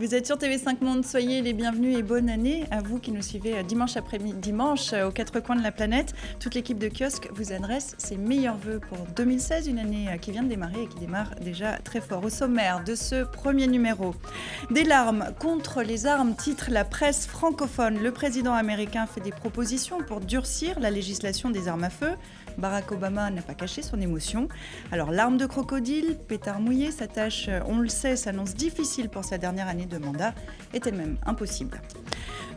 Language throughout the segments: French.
Vous êtes sur TV5 Monde, soyez les bienvenus et bonne année à vous qui nous suivez dimanche aux quatre coins de la planète. Toute l'équipe de Kiosque vous adresse ses meilleurs vœux pour 2016, une année qui vient de démarrer et qui démarre déjà très fort. Au sommaire de ce premier numéro, des larmes contre les armes, titre la presse francophone. Le président américain fait des propositions pour durcir la législation des armes à feu. Barack Obama n'a pas caché son émotion. Alors, larmes de crocodile, pétard mouillé, sa tâche, on le sait, s'annonce difficile pour sa dernière année de mandat, est elle-même impossible.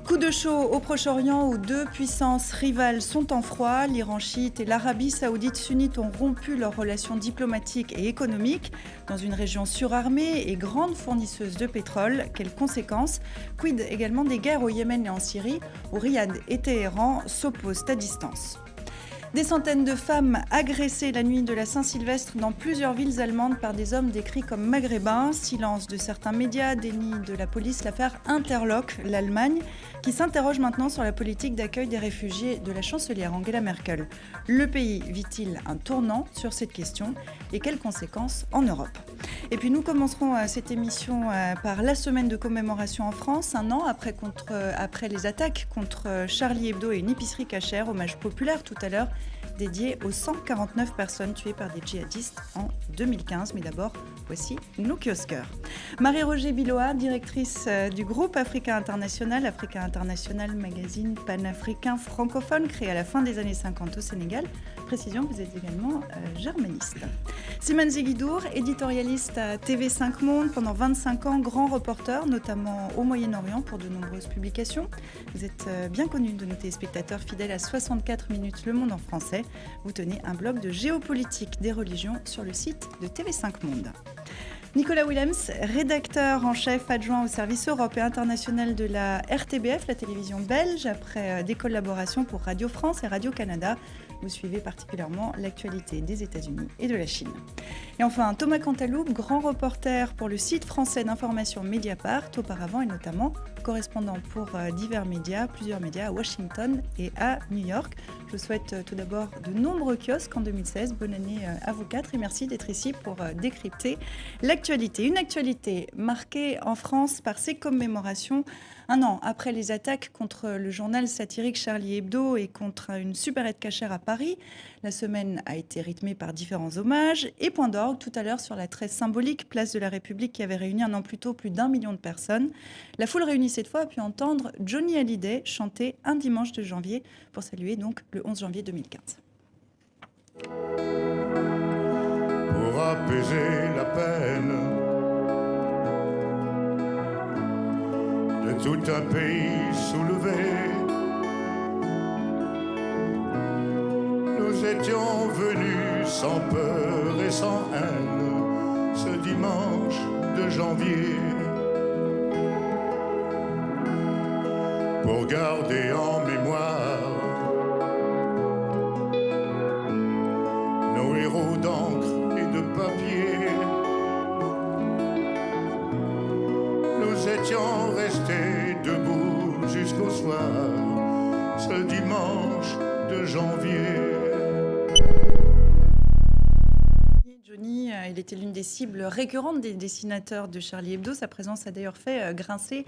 Coup de chaud au Proche-Orient où deux puissances rivales sont en froid. L'Iran chiite et l'Arabie saoudite sunnite ont rompu leurs relations diplomatiques et économiques dans une région surarmée et grande fournisseuse de pétrole. Quelles conséquences ? Quid également des guerres au Yémen et en Syrie où Riyad et Téhéran s'opposent à distance. Des centaines de femmes agressées la nuit de la Saint-Sylvestre dans plusieurs villes allemandes par des hommes décrits comme maghrébins. Silence de certains médias, déni de la police. L'affaire interloque l'Allemagne qui s'interroge maintenant sur la politique d'accueil des réfugiés de la chancelière Angela Merkel. Le pays vit-il un tournant sur cette question et quelles conséquences en Europe ? Et puis nous commencerons cette émission par la semaine de commémoration en France, un an après les attaques contre Charlie Hebdo et une épicerie cachère, hommage populaire tout à l'heure, dédié aux 149 personnes tuées par des djihadistes en 2015. Mais d'abord, voici nos kiosqueurs. Marie-Roger Biloa, directrice du groupe Africa International, magazine panafricain francophone créé à la fin des années 50 au Sénégal. Précision, vous êtes également germaniste. Simone Zeguidour, éditorialiste à TV5 Monde pendant 25 ans, grand reporter, notamment au Moyen-Orient pour de nombreuses publications. Vous êtes bien connu de nos téléspectateurs fidèles à 64 minutes Le Monde en français. Vous tenez un blog de géopolitique des religions sur le site de TV5 Monde. Nicolas Willems, rédacteur en chef adjoint au service Europe et international de la RTBF, la télévision belge, après des collaborations pour Radio France et Radio Canada. Vous suivez particulièrement l'actualité des États-Unis et de la Chine. Et enfin, Thomas Cantaloub, grand reporter pour le site français d'information Mediapart, auparavant et notamment correspondant pour plusieurs médias à Washington et à New York. Je vous souhaite tout d'abord de nombreux kiosques en 2016. Bonne année à vous quatre et merci d'être ici pour décrypter l'actualité. Une actualité marquée en France par ces commémorations. Un an après les attaques contre le journal satirique Charlie Hebdo et contre une supérette cachère à Paris, la semaine a été rythmée par différents hommages et point d'orgue tout à l'heure sur la très symbolique place de la République qui avait réuni un an plus tôt plus d'1 million de personnes. La foule réunie cette fois a pu entendre Johnny Hallyday chanter un dimanche de janvier pour saluer donc le 11 janvier 2015. Pour apaiser la peine de tout un pays soulevé, nous étions venus sans peur et sans haine ce dimanche de janvier pour garder en mémoire nos héros d'encre et de papier. Nous étions restés debout jusqu'au soir, ce dimanche de janvier. Johnny, il était l'une des cibles récurrentes des dessinateurs de Charlie Hebdo. Sa présence a d'ailleurs fait grincer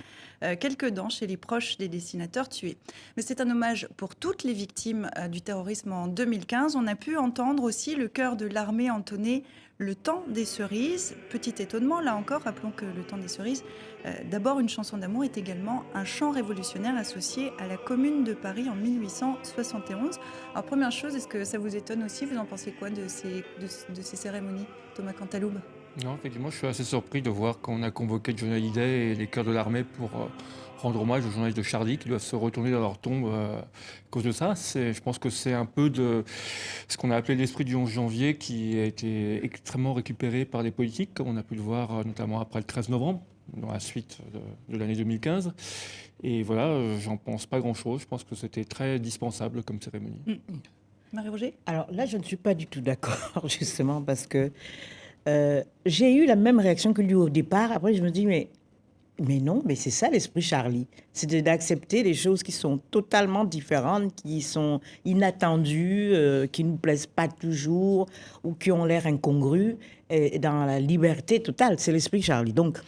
quelques dents chez les proches des dessinateurs tués. Mais c'est un hommage pour toutes les victimes du terrorisme en 2015. On a pu entendre aussi le chœur de l'armée entonner Le Temps des Cerises. Petit étonnement, là encore, rappelons que Le Temps des Cerises, d'abord une chanson d'amour, est également un chant révolutionnaire associé à la Commune de Paris en 1871. Alors première chose, est-ce que ça vous étonne aussi ? Vous en pensez quoi de ces cérémonies, Thomas Cantaloub ? Non, effectivement, je suis assez surpris de voir qu'on a convoqué Johnny Hallyday et les chœurs de l'armée pour rendre hommage aux journalistes de Charlie qui doivent se retourner dans leur tombe à cause de ça. Je pense que c'est un peu de ce qu'on a appelé l'esprit du 11 janvier qui a été extrêmement récupéré par les politiques, comme on a pu le voir notamment après le 13 novembre, dans la suite de l'année 2015. Et voilà, j'en pense pas grand-chose. Je pense que c'était très dispensable comme cérémonie. Marie-Roger ? Alors là, je ne suis pas du tout d'accord, justement, parce que j'ai eu la même réaction que lui au départ. Après, je me dis, mais non, mais c'est ça l'esprit Charlie. C'est d'accepter les choses qui sont totalement différentes, qui sont inattendues, qui ne nous plaisent pas toujours ou qui ont l'air incongrues, et dans la liberté totale. C'est l'esprit Charlie. Donc,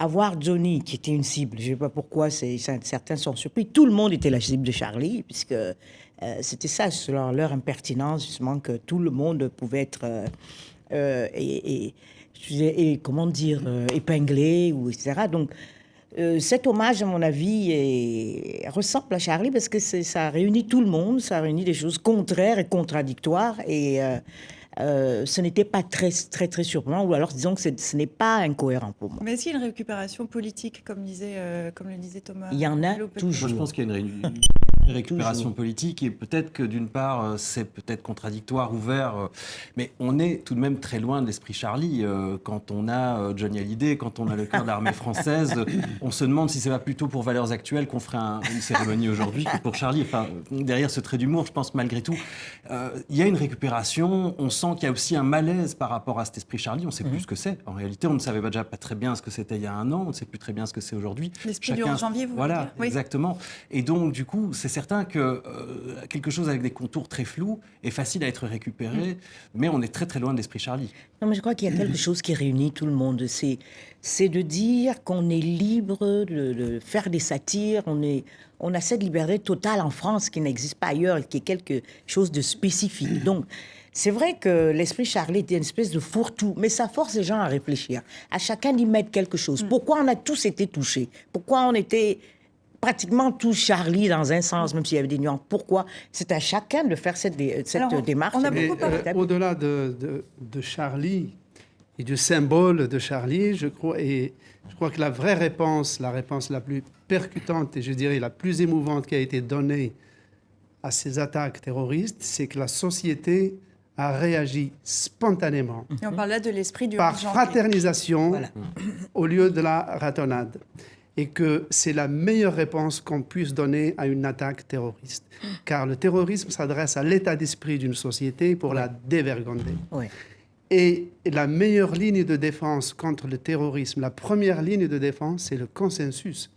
avoir Johnny, qui était une cible, je ne sais pas pourquoi certains sont surpris, tout le monde était la cible de Charlie, puisque c'était ça, selon leur impertinence, justement, que tout le monde pouvait être, comment dire, épinglé, ou etc. Donc, cet hommage, à mon avis, ressemble à Charlie parce que ça réunit tout le monde, ça réunit des choses contraires et contradictoires, et ce n'était pas très, très, très surprenant, ou alors disons que ce n'est pas incohérent pour moi. Mais est-ce qu'il y a une récupération politique, comme le disait Thomas? Il y en a Lopez? toujours. Moi, je pense qu'il y a une récupération Toujours. politique, et peut-être que d'une part, c'est peut-être contradictoire, ouvert, mais on est tout de même très loin de l'esprit Charlie. Quand on a Johnny Hallyday, quand on a le cœur de l'armée française, on se demande si c'est pas plutôt pour Valeurs Actuelles qu'on ferait une cérémonie aujourd'hui que pour Charlie. Enfin, derrière ce trait d'humour, je pense malgré tout, il y a une récupération. On sent qu'il y a aussi un malaise par rapport à cet esprit Charlie. On ne sait plus ce que c'est. En réalité, on ne savait déjà pas très bien ce que c'était il y a un an. On ne sait plus très bien ce que c'est aujourd'hui. L'esprit du 11 janvier, vous voulez Voilà, dire? Oui. exactement. Et donc, du coup, c'est certain que quelque chose avec des contours très flous est facile à être récupéré, mais on est très très loin de l'esprit Charlie. Non, mais je crois qu'il y a quelque chose qui réunit tout le monde. C'est de dire qu'on est libre de faire des satires. On a cette liberté totale en France qui n'existe pas ailleurs et qui est quelque chose de spécifique. Donc, c'est vrai que l'esprit Charlie était une espèce de fourre-tout, mais ça force les gens à réfléchir, à chacun d'y mettre quelque chose. Pourquoi on a tous été touchés? Pourquoi on était pratiquement tous Charlie dans un sens, même s'il y avait des nuances? Pourquoi? C'est à chacun de faire cette démarche. on a Mais, beaucoup parlé. au-delà de Charlie et du symbole de Charlie, je crois que la vraie réponse, la réponse la plus percutante et je dirais la plus émouvante qui a été donnée à ces attaques terroristes, c'est que la société a réagi spontanément Et on parle là de l'esprit du par 11 janvier. fraternisation Voilà. au lieu de la ratonnade. Et que c'est la meilleure réponse qu'on puisse donner à une attaque terroriste. Car le terrorisme s'adresse à l'état d'esprit d'une société pour la dévergonder. Ouais. Et la meilleure ligne de défense contre le terrorisme, la première ligne de défense, c'est le consensus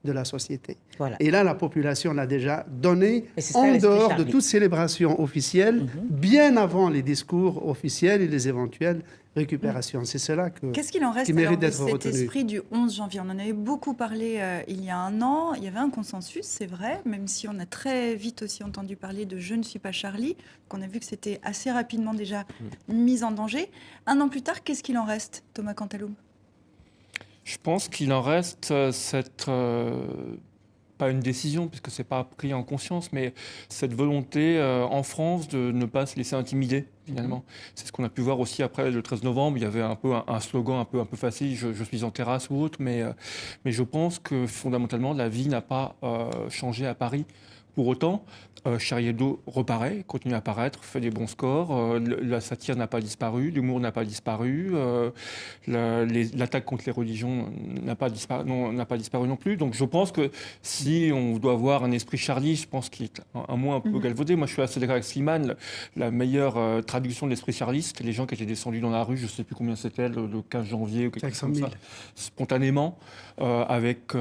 de la société. Voilà. Et là, la population l'a déjà donné Et c'est ça, en l'esprit dehors de Charlie. toute célébration officielle, bien avant les discours officiels et les éventuelles récupérations. C'est cela Qu'est-ce qu'il en reste qui mérite alors de d'être cet retenu. esprit du 11 janvier? On en avait beaucoup parlé il y a un an. Il y avait un consensus, c'est vrai, même si on a très vite aussi entendu parler de « Je ne suis pas Charlie », qu'on a vu que c'était assez rapidement déjà mis en danger. Un an plus tard, qu'est-ce qu'il en reste, Thomas Cantaloum? Je pense qu'il en reste pas une décision, puisque ce n'est pas pris en conscience, mais cette volonté en France de ne pas se laisser intimider, finalement. C'est ce qu'on a pu voir aussi après le 13 novembre. Il y avait un peu un slogan un peu facile, je suis en terrasse ou autre, mais je pense que fondamentalement, la vie n'a pas changé à Paris. Pour autant, Charlie Hebdo reparaît, continue à apparaître, fait des bons scores, la satire n'a pas disparu, l'humour n'a pas disparu, l'attaque contre les religions n'a pas disparu non plus. Donc je pense que si on doit avoir un esprit Charlie, je pense qu'il est un mot un peu galvaudé. Moi je suis assez d'accord avec Slimane, la meilleure traduction de l'esprit Charlie, c'était les gens qui étaient descendus dans la rue, je ne sais plus combien c'était, le 15 janvier ou quelque chose comme 500 ça, 000. spontanément, avec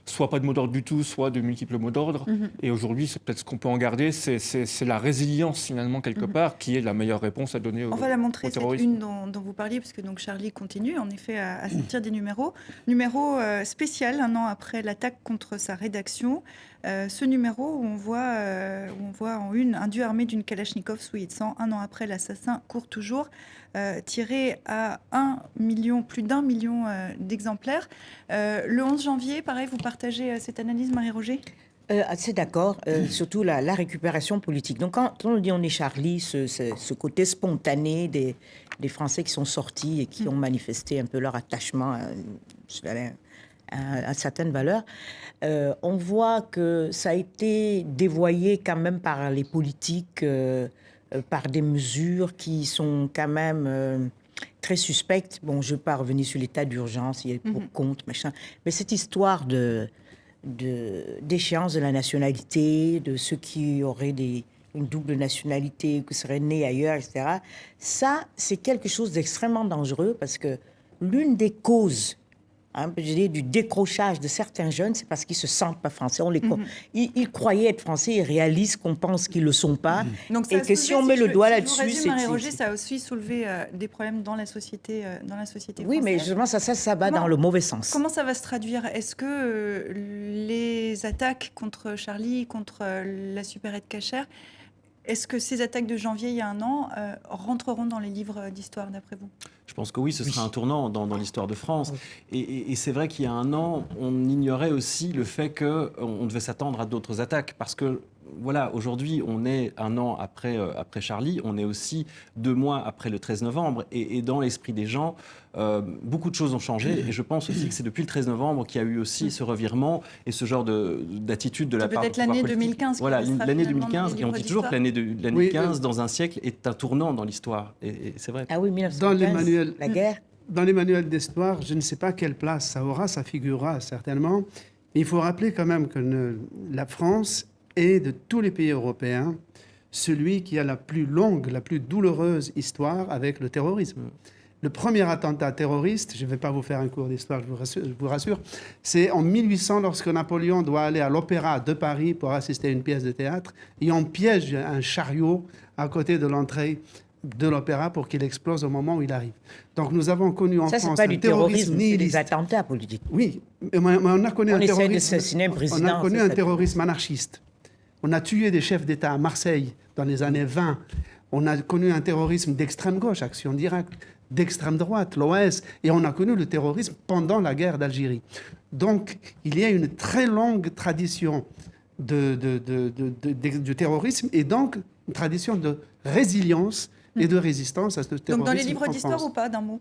soit pas de mot d'ordre du tout, soit de multiples mots d'ordre. Et aujourd'hui, c'est peut-être ce qu'on peut en garder, c'est la résilience finalement quelque part qui est la meilleure réponse à donner au On va la montrer, au cette terrorisme. une dont vous parliez, parce que donc Charlie continue en effet à sortir des numéros. Numéro spécial, un an après l'attaque contre sa rédaction. Ce numéro où on voit en une un dieu armé d'une Kalachnikov sous sang. Un an après, l'assassin court toujours, tiré à plus d'un million d'exemplaires. Le 11 janvier, pareil, vous partagez cette analyse, Marie-Roger? Assez d'accord, surtout la récupération politique. Donc, quand on dit on est Charlie, ce côté spontané des Français qui sont sortis et qui ont manifesté un peu leur attachement à certaines valeurs, on voit que ça a été dévoyé quand même par les politiques, par des mesures qui sont quand même très suspectes. Bon, je ne vais pas revenir sur l'état d'urgence, il y a pour compte, machin. Mais cette histoire d'échéance de la nationalité, de ceux qui auraient une double nationalité, qui seraient nés ailleurs, etc. Ça, c'est quelque chose d'extrêmement dangereux parce que l'une des causes, hein, je dirais, du décrochage de certains jeunes, c'est parce qu'ils ne se sentent pas français. Ils croyaient être français, ils réalisent qu'on pense qu'ils ne le sont pas. Donc ça Et a que soulevé, si on met le doigt là-dessus, c'est... Marie-Roger, ça a aussi soulevé des problèmes dans la société Oui, mais française. justement, ça va dans le mauvais sens. Comment ça va se traduire? Est-ce que les attaques contre Charlie, contre la supérette cachère, est-ce que ces attaques de janvier, il y a un an, rentreront dans les livres d'histoire, d'après vous? Je pense que oui, ce sera un tournant dans l'histoire de France. Et c'est vrai qu'il y a un an, on ignorait aussi le fait qu'on devait s'attendre à d'autres attaques. Parce que, voilà, aujourd'hui, on est un an après Charlie, on est aussi 2 mois après le 13 novembre. Et dans l'esprit des gens, beaucoup de choses ont changé. Et je pense aussi que c'est depuis le 13 novembre qu'il y a eu aussi ce revirement et ce genre d'attitude de la part du pouvoir politique. Peut-être l'année 2015. Voilà, l'année 2015. Et on dit toujours que l'année Oui, 15, dans un siècle, est un tournant dans l'histoire. Et c'est vrai. Ah oui, 1915, la guerre. Dans les manuels d'histoire, je ne sais pas quelle place ça aura, ça figurera certainement. Mais il faut rappeler quand même que la France est, de tous les pays européens, celui qui a la plus longue, la plus douloureuse histoire avec le terrorisme. Le premier attentat terroriste, je ne vais pas vous faire un cours d'histoire, je vous rassure, c'est en 1800 lorsque Napoléon doit aller à l'Opéra de Paris pour assister à une pièce de théâtre, et on piège un chariot à côté de l'entrée de l'opéra pour qu'il explose au moment où il arrive. Donc nous avons connu en France c'est pas un du terrorisme terrorisme, c'est des nihiliste. attentats politiques. Oui, mais on a connu On un essaie terrorisme. d'assassiner un président, On a connu c'est un ça. terrorisme anarchiste. On a tué des chefs d'État à Marseille dans les années 20. On a connu un terrorisme d'extrême gauche, Action directe, d'extrême droite, l'OS, et on a connu le terrorisme pendant la guerre d'Algérie. Donc, il y a une très longue tradition du terrorisme et donc une tradition de résilience et de résistance à ce terrorisme. Donc dans les livres en d'histoire France. ou pas, d'un mot?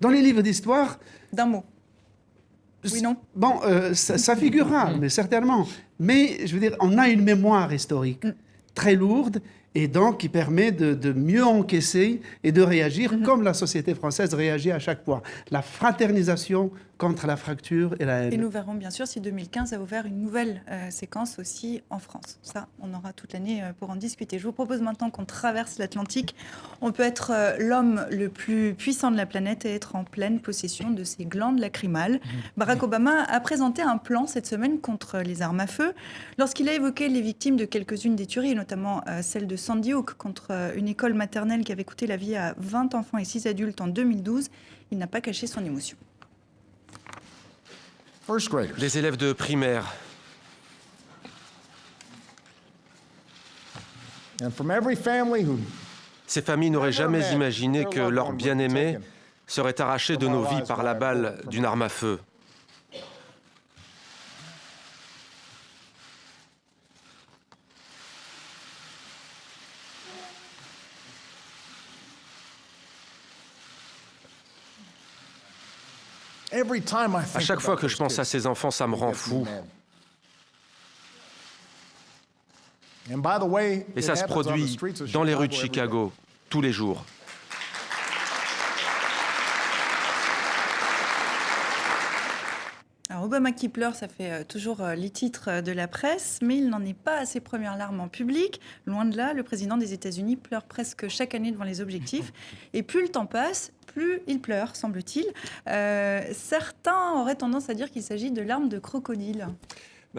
Dans les livres d'histoire, D'un mot. Oui, non? bon, ça figurera, mais certainement. Mais je veux dire, on a une mémoire historique très lourde et donc qui permet de mieux encaisser et de réagir comme la société française réagit à chaque fois. La fraternisation contre la fracture et la haine. Et nous verrons bien sûr si 2015 a ouvert une nouvelle séquence aussi en France. Ça, on aura toute l'année pour en discuter. Je vous propose maintenant qu'on traverse l'Atlantique. On peut être l'homme le plus puissant de la planète et être en pleine possession de ses glandes lacrymales. Barack Obama a présenté un plan cette semaine contre les armes à feu lorsqu'il a évoqué les victimes de quelques-unes des tueries, notamment celle de Sandy Hook contre une école maternelle qui avait coûté la vie à 20 enfants et 6 adultes en 2012. Il n'a pas caché son émotion. Des élèves de primaire. Ces familles n'auraient jamais imaginé que leur bien-aimé serait arraché de nos vies par la balle d'une arme à feu. À chaque fois que je pense à ces enfants, ça me rend fou. Et ça se produit dans les rues de Chicago, tous les jours. Alors Obama qui pleure, ça fait toujours les titres de la presse, mais il n'en est pas à ses premières larmes en public. Loin de là, le président des États-Unis pleure presque chaque année devant les objectifs. Et plus le temps passe, plus il pleure, semble-t-il. Certains auraient tendance à dire qu'il s'agit de larmes de crocodile.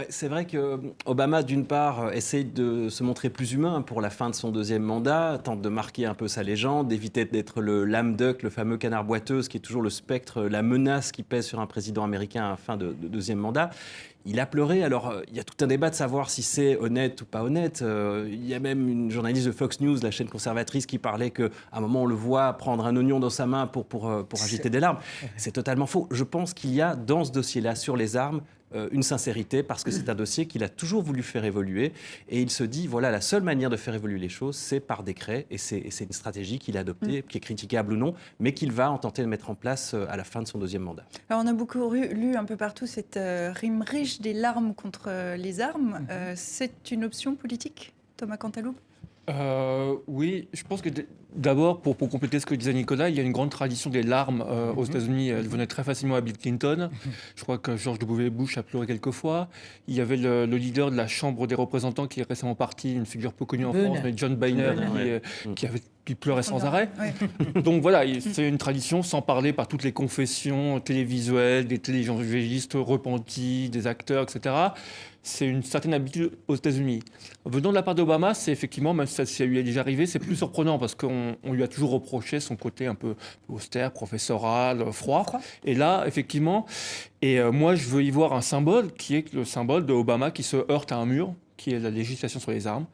C'est vrai qu'Obama, d'une part, essaye de se montrer plus humain pour la fin de son deuxième mandat, tente de marquer un peu sa légende, d'éviter d'être le lame duck, le fameux canard boiteux, qui est toujours le spectre, la menace qui pèse sur un président américain à la fin de deuxième mandat. Il a pleuré. Alors, il y a tout un débat de savoir si c'est honnête ou pas honnête. Il y a même une journaliste de Fox News, la chaîne conservatrice, qui parlait qu'à un moment, on le voit prendre un oignon dans sa main pour agiter des larmes. C'est totalement faux. Je pense qu'il y a, dans ce dossier-là, sur les armes, une sincérité, parce que c'est un dossier qu'il a toujours voulu faire évoluer. Et il se dit, voilà, la seule manière de faire évoluer les choses, c'est par décret. Et c'est une stratégie qu'il a adoptée, qui est critiquable ou non, mais qu'il va en tenter de mettre en place à la fin de son deuxième mandat. Alors on a beaucoup lu un peu partout cette rime riche des larmes contre les armes. C'est une option politique, Thomas Cantaloupe? Oui, je pense que D'abord, pour compléter ce que disait Nicolas, il y a une grande tradition des larmes aux États-Unis. Elles venaient très facilement à Bill Clinton. Je crois que George W. Bush a pleuré quelques fois. Il y avait le leader de la Chambre des représentants qui est récemment parti, une figure peu connue en France, mais John Boehner, qui pleurait sans arrêt. Ouais. Donc voilà, c'est une tradition, sans parler par toutes les confessions télévisuelles, des télévangélistes repentis, des acteurs, etc. C'est une certaine habitude aux États-Unis. Venant de la part d'Obama, c'est effectivement, même si ça lui est déjà arrivé, c'est plus surprenant parce qu'on lui a toujours reproché son côté un peu austère, professoral, froid. Et là, effectivement, moi je veux y voir un symbole qui est le symbole d'Obama qui se heurte à un mur, qui est la législation sur les armes,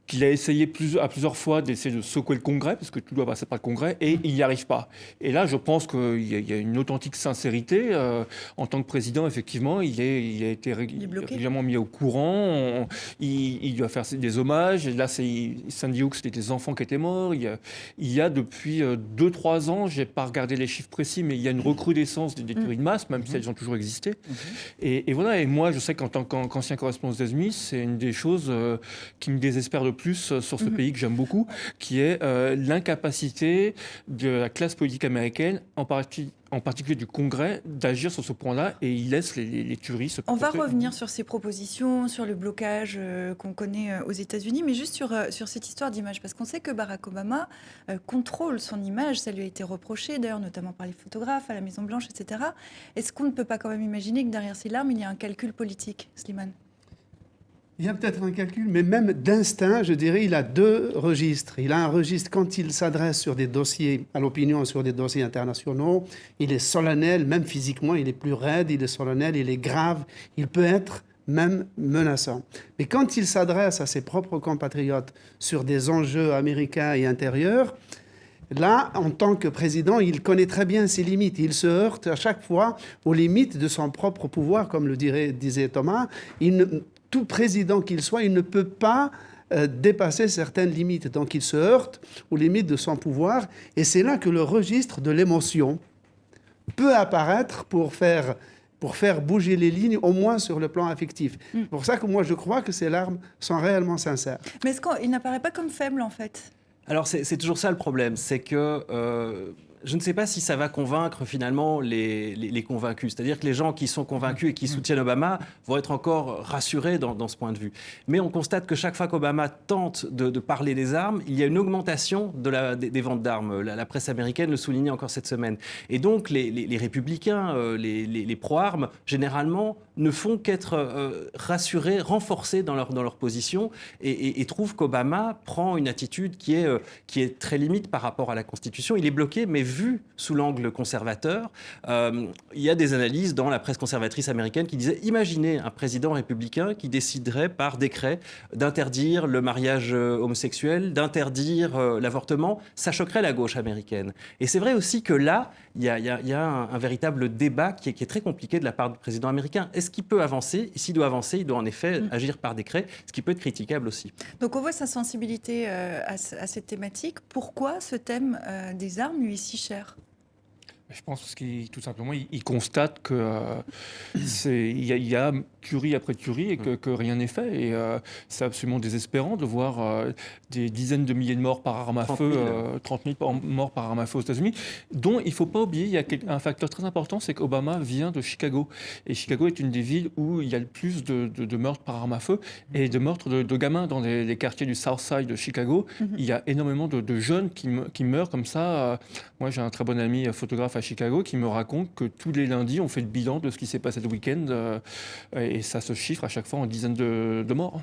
qu'il a essayé à plusieurs fois d'essayer de secouer le Congrès, parce que tout doit passer par le Congrès, et il n'y arrive pas. Et là, je pense qu'il y a une authentique sincérité. En tant que président, effectivement, il a été régulièrement mis au courant. Il doit faire des hommages. Et là, Sandy Hook, c'était des enfants qui étaient morts. Il y a depuis 2-3 ans, je n'ai pas regardé les chiffres précis, mais il y a une recrudescence des tueries de masse, même si elles ont toujours existé. Et voilà, et moi, je sais qu'en tant qu'ancien correspondant aux États-Unis, c'est une des choses qui me désespère de plus sur ce pays que j'aime beaucoup, qui est l'incapacité de la classe politique américaine, en particulier du Congrès, d'agir sur ce point-là, et il laisse les tueries se On va perpétuer. revenir sur ces propositions, sur le blocage qu'on connaît aux États-Unis, mais juste sur cette histoire d'image, parce qu'on sait que Barack Obama contrôle son image, ça lui a été reproché d'ailleurs, notamment par les photographes à la Maison-Blanche, etc. Est-ce qu'on ne peut pas quand même imaginer que derrière ces larmes, il y a un calcul politique, Slimane ? Il y a peut-être un calcul, mais même d'instinct, je dirais, il a 2 registres. Il a un registre quand il s'adresse sur des dossiers, à l'opinion, sur des dossiers internationaux. Il est solennel, même physiquement, il est plus raide, il est solennel, il est grave, il peut être même menaçant. Mais quand il s'adresse à ses propres compatriotes sur des enjeux américains et intérieurs, là, en tant que président, il connaît très bien ses limites. Il se heurte à chaque fois aux limites de son propre pouvoir, comme le disait Thomas. Tout président qu'il soit, il ne peut pas dépasser certaines limites. Donc il se heurte aux limites de son pouvoir. Et c'est là que le registre de l'émotion peut apparaître pour faire bouger les lignes, au moins sur le plan affectif. C'est pour ça que moi, je crois que ces larmes sont réellement sincères. Mais est-ce qu'il n'apparaît pas comme faible, en fait ? Alors, c'est toujours ça le problème, c'est que je ne sais pas si ça va convaincre finalement les convaincus. C'est-à-dire que les gens qui sont convaincus et qui soutiennent Obama vont être encore rassurés dans ce point de vue. Mais on constate que chaque fois qu'Obama tente de parler des armes, il y a une augmentation des ventes d'armes. La presse américaine le soulignait encore cette semaine. Et donc les républicains, les pro-armes, généralement, ne font qu'être rassurés, renforcés dans leur position et trouvent qu'Obama prend une attitude qui est très limite par rapport à la Constitution. Il est bloqué, mais vu sous l'angle conservateur. Il y a des analyses dans la presse conservatrice américaine qui disaient, imaginez un président républicain qui déciderait par décret d'interdire le mariage homosexuel, d'interdire l'avortement, ça choquerait la gauche américaine. Et c'est vrai aussi que là, il y a un véritable débat qui est très compliqué de la part du président américain. Est-ce qu'il peut avancer ? S'il doit avancer, il doit en effet agir par décret, ce qui peut être critiquable aussi. Donc on voit sa sensibilité à cette thématique. Pourquoi ce thème des armes lui est si cher ? Je pense qu'il tout simplement, il constate que il y a tuerie après tuerie et que rien n'est fait. Et c'est absolument désespérant de voir des dizaines de milliers de morts par arme à feu, 30 000 morts par arme à feu aux États-Unis, dont il ne faut pas oublier, il y a un facteur très important, c'est qu'Obama vient de Chicago. Et Chicago est une des villes où il y a le plus de meurtres par arme à feu et de meurtres de gamins dans les quartiers du South Side de Chicago. Il y a énormément de jeunes qui meurent comme ça. Moi, j'ai un très bon ami photographe à Chicago qui me raconte que tous les lundis, on fait le bilan de ce qui s'est passé le week-end et ça se chiffre à chaque fois en dizaines de morts.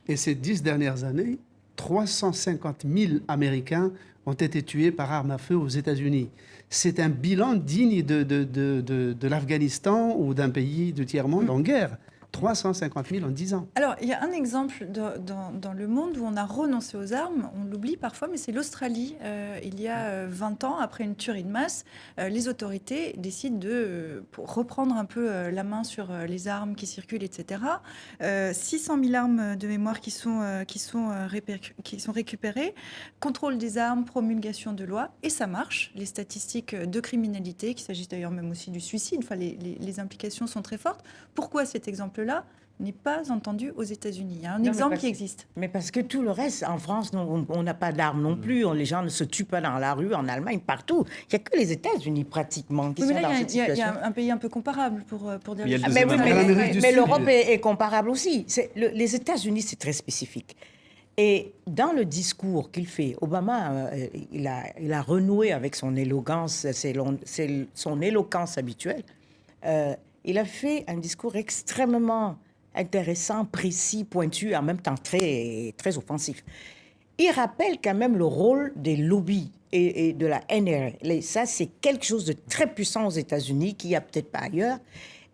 Et ces 10 dernières années, 350 000 Américains ont été tués par arme à feu aux États-Unis. C'est un bilan digne de l'Afghanistan ou d'un pays du tiers-monde en guerre. 350 000 en 10 ans. Alors, il y a un exemple dans le monde où on a renoncé aux armes, on l'oublie parfois, mais c'est l'Australie. Il y a 20 ans, après une tuerie de masse, les autorités décident pour reprendre un peu la main sur les armes qui circulent, etc. 600 000 armes de mémoire qui sont récupérées, contrôle des armes, promulgation de lois, et ça marche. Les statistiques de criminalité, qu'il s'agisse d'ailleurs même aussi du suicide, enfin, les implications sont très fortes. Pourquoi cet exemple-là ? n'est pas entendu aux États-Unis. Il y a un mais exemple parce- qui existe. Mais parce que tout le reste, en France, on n'a pas d'armes non plus. Les gens ne se tuent pas dans la rue, en Allemagne, partout. Il n'y a que les États-Unis, pratiquement, qui Oui, mais sont là, dans il cette y a situation. un pays un peu comparable pour dire Mais il y a les le choses. deuxième Mais oui, amendement. l'Amérique du mais Sud. l'Europe est comparable aussi. Les États-Unis, c'est très spécifique. Et dans le discours qu'il fait, Obama, il a renoué avec son éloquence, son éloquence habituelle. Il a fait un discours extrêmement intéressant, précis, pointu, en même temps très, très offensif. Il rappelle quand même le rôle des lobbies et de la NRA. Ça, c'est quelque chose de très puissant aux États-Unis, qu'il n'y a peut-être pas ailleurs,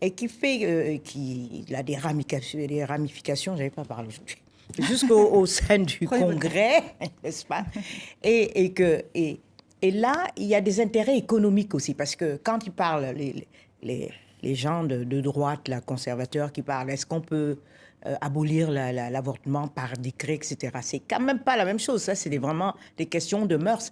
et qui fait qu'il a des ramifications, je n'avais pas parlé aujourd'hui, jusqu'au sein du Prenez votre Congrès, n'est-ce pas? Et là, il y a des intérêts économiques aussi, parce que quand ils parlent, les gens de droite, là, conservateurs, qui parlent, est-ce qu'on peut abolir l'avortement par décret, etc. C'est quand même pas la même chose. Ça, c'est vraiment des questions de mœurs.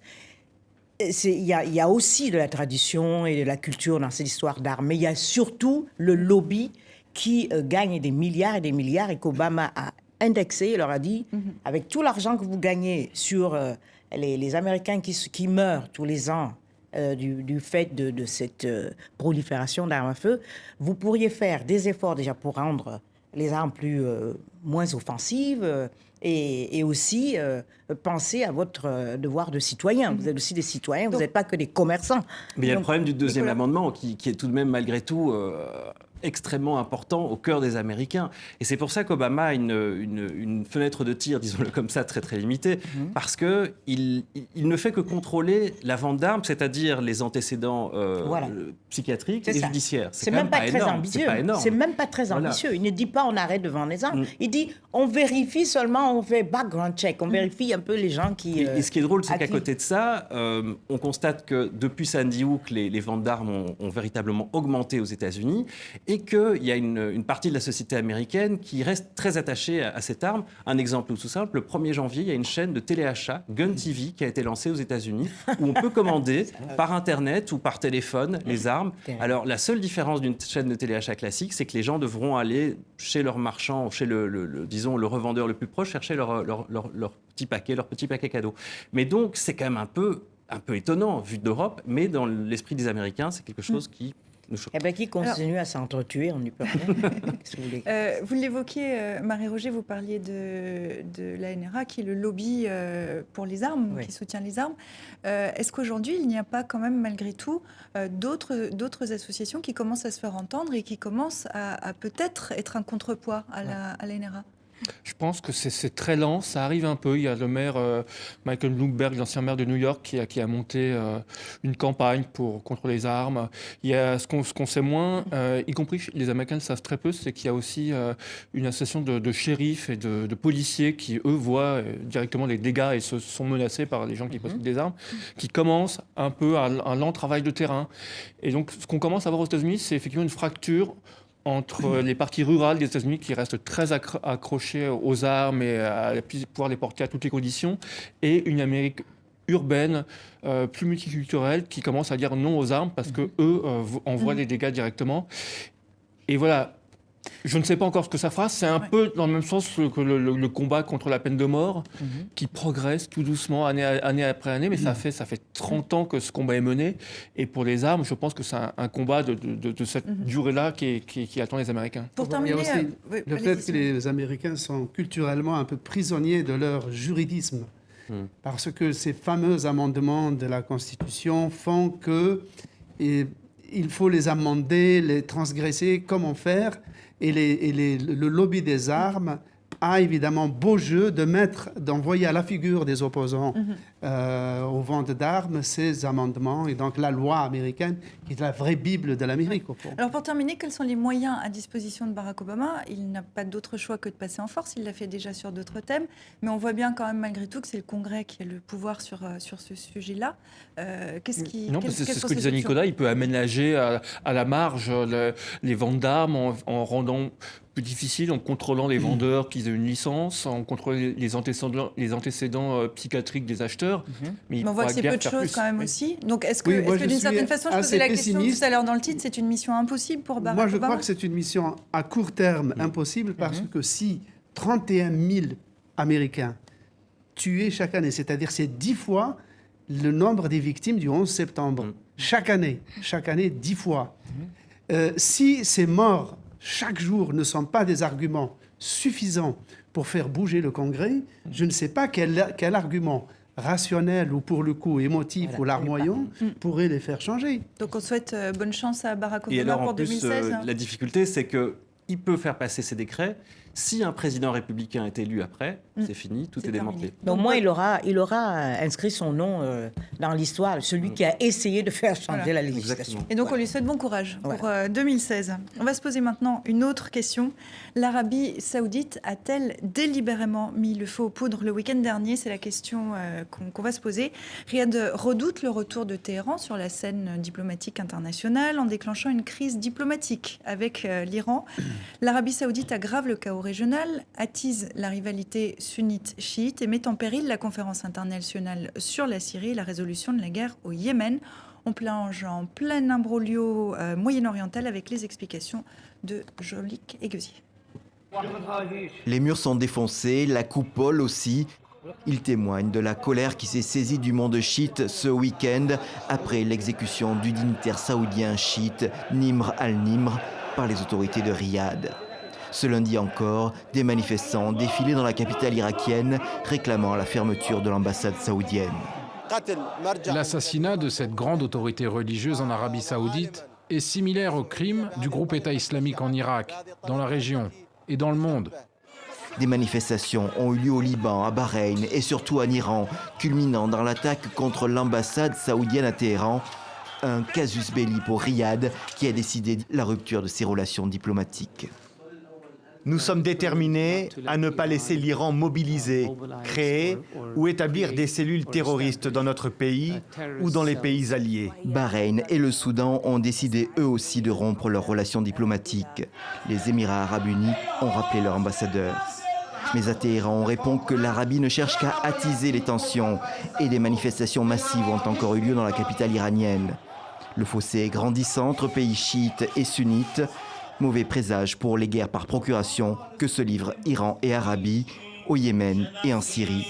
Il y a aussi de la tradition et de la culture dans cette histoire d'armes, mais il y a surtout le lobby qui gagne des milliards et des milliards et qu'Obama a indexé. Il leur a dit, avec tout l'argent que vous gagnez sur les Américains qui meurent tous les ans du fait de cette prolifération d'armes à feu, vous pourriez faire des efforts déjà pour rendre les armes moins offensives et aussi penser à votre devoir de citoyen. Vous êtes aussi des citoyens, vous n'êtes pas que des commerçants. Mais il y a le Donc, problème du deuxième amendement qui est tout de même malgré tout extrêmement important au cœur des Américains. Et c'est pour ça qu'Obama a une fenêtre de tir, disons-le comme ça, très très limitée, parce qu'il ne fait que contrôler la vente d'armes, c'est-à-dire les antécédents Voilà. psychiatriques C'est et ça. judiciaires. C'est quand même pas très énorme. ambitieux. C'est pas énorme. C'est même pas très Voilà. ambitieux. Il ne dit pas on arrête de vendre les armes. Mm. Il dit on vérifie seulement, on fait background check, on vérifie un peu les gens qui. Et ce qui est drôle, c'est à qu'à qui- côté de ça, on constate que depuis Sandy Hook, les ventes d'armes ont véritablement augmenté aux États-Unis et qu'il y a une partie de la société américaine qui reste très attachée à cette arme. Un exemple tout simple, le 1er janvier, il y a une chaîne de téléachat, Gun TV, qui a été lancée aux États-Unis, où on peut commander par Internet ou par téléphone les armes. Alors, la seule différence d'une chaîne de téléachat classique, c'est que les gens devront aller chez leur marchand, chez disons, le revendeur le plus proche, chercher leur petit paquet cadeau. Mais donc, c'est quand même un peu étonnant, vu d'Europe, mais dans l'esprit des Américains, c'est quelque chose qui nous choque. Eh bien, qui continue à s'entretuer, on n'y peut rien. Qu'est-ce que vous voulez Vous l'évoquiez, Marie-Roger, vous parliez de la NRA, qui est le lobby pour les armes, Oui. qui soutient les armes. Est-ce qu'aujourd'hui, il n'y a pas quand même, malgré tout, d'autres associations qui commencent à se faire entendre et qui commencent à peut-être être un contrepoids à la NRA? Je pense que c'est très lent, ça arrive un peu. Il y a le maire Michael Bloomberg, l'ancien maire de New York, qui a monté une campagne contre les armes. Il y a ce qu'on sait moins, y compris les Américains le savent très peu, c'est qu'il y a aussi une association de shérifs et de policiers qui, eux, voient directement les dégâts et se sont menacés par les gens qui possèdent des armes, qui commencent un peu un lent travail de terrain. Et donc, ce qu'on commence à voir aux États-Unis, c'est effectivement une fracture entre les parties rurales des États-Unis qui restent très accrochées aux armes et à pouvoir les porter à toutes les conditions, et une Amérique urbaine, plus multiculturelle, qui commence à dire non aux armes parce que eux envoient les dégâts directement. Et voilà. Je ne sais pas encore ce que ça fera. C'est un peu dans le même sens que le combat contre la peine de mort, qui progresse tout doucement, année après année, mais ça fait 30 ans que ce combat est mené. Et pour les armes, je pense que c'est un combat de cette durée-là qui attend les Américains. Pour Il y a terminer, aussi oui, le allez-y, fait que Simon. les Américains sont culturellement un peu prisonniers de leur juridisme. Parce que ces fameux amendements de la Constitution font que il faut les amender, les transgresser, comment faire. Et le lobby des armes a évidemment beau jeu d'envoyer à la figure des opposants aux ventes d'armes ces amendements. Et donc la loi américaine, qui est la vraie Bible de l'Amérique, au fond. Alors pour terminer, quels sont les moyens à disposition de Barack Obama? Il n'a pas d'autre choix que de passer en force, il l'a fait déjà sur d'autres thèmes, mais on voit bien quand même malgré tout que c'est le Congrès qui a le pouvoir sur ce sujet-là. Non, parce que c'est ce que disait Nicolas, il peut aménager à la marge les ventes d'armes en rendant plus difficile, en contrôlant les vendeurs qui aient une licence, en contrôlant les antécédents psychiatriques des acheteurs. acteur. Mais Mais on voit que c'est peu de choses quand même aussi. Donc est-ce que, Oui, moi, d'une je certaine suis façon, je assez posais la question pessimiste. tout à l'heure dans le titre, c'est une mission impossible pour Barack Moi, je Obama crois que c'est une mission à court terme impossible parce que si 31 000 Américains tués chaque année, c'est-à-dire c'est 10 fois le nombre des victimes du 11 septembre, chaque année, 10 fois. Si ces morts chaque jour ne sont pas des arguments suffisants pour faire bouger le Congrès, je ne sais pas quel argument rationnel ou pour le coup émotif ou larmoyant pourrait les faire changer. Donc on souhaite bonne chance à Barack Et Obama alors, pour en plus, 2016. la difficulté, c'est qu'il peut faire passer ses décrets. Si un président républicain est élu après, c'est fini, tout C'est est démantelé. terminé. Mais au moins, il aura inscrit son nom dans l'histoire, celui qui a essayé de faire changer Voilà. la législation. Exactement. Et donc, on lui souhaite bon courage Ouais. pour 2016. On va se poser maintenant une autre question. L'Arabie saoudite a-t-elle délibérément mis le feu aux poudres le week-end dernier? C'est la question qu'on va se poser. Riyad redoute le retour de Téhéran sur la scène diplomatique internationale en déclenchant une crise diplomatique avec l'Iran. L'Arabie saoudite aggrave le chaos régional, attise la rivalité sunnite-chiite et met en péril la conférence internationale sur la Syrie et la résolution de la guerre au Yémen. On plonge en plein imbroglio moyen-oriental avec les explications de Jolik Eguezier. Les murs sont défoncés, la coupole aussi. Ils témoignent de la colère qui s'est saisie du monde chiite ce week-end après l'exécution du dignitaire saoudien chiite Nimr al-Nimr par les autorités de Riyad. Ce lundi encore, des manifestants défilaient dans la capitale irakienne réclamant la fermeture de l'ambassade saoudienne. L'assassinat de cette grande autorité religieuse en Arabie saoudite est similaire au crime du groupe État islamique en Irak, dans la région et dans le monde. Des manifestations ont eu lieu au Liban, à Bahreïn et surtout en Iran, culminant dans l'attaque contre l'ambassade saoudienne à Téhéran, un casus belli pour Riyad qui a décidé la rupture de ses relations diplomatiques. Nous sommes déterminés à ne pas laisser l'Iran mobiliser, créer ou établir des cellules terroristes dans notre pays ou dans les pays alliés. Bahreïn et le Soudan ont décidé eux aussi de rompre leurs relations diplomatiques. Les Émirats arabes unis ont rappelé leur ambassadeur. Mais à Téhéran, on répond que l'Arabie ne cherche qu'à attiser les tensions et des manifestations massives ont encore eu lieu dans la capitale iranienne. Le fossé est grandissant entre pays chiites et sunnites. Mauvais présage pour les guerres par procuration que se livrent Iran et Arabie, au Yémen et en Syrie.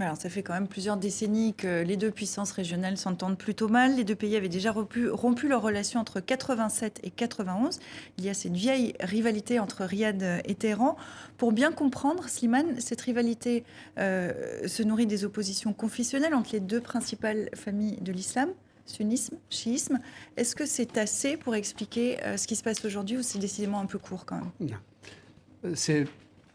Alors, ça fait quand même plusieurs décennies que les deux puissances régionales s'entendent plutôt mal. Les deux pays avaient déjà rompu leurs relations entre 87 et 91. Il y a cette vieille rivalité entre Riyad et Téhéran. Pour bien comprendre, Slimane, cette rivalité se nourrit des oppositions confessionnelles entre les deux principales familles de l'islam, sunnisme, chiisme. Est-ce que c'est assez pour expliquer ce qui se passe aujourd'hui ou c'est décidément un peu court quand même? Non. C'est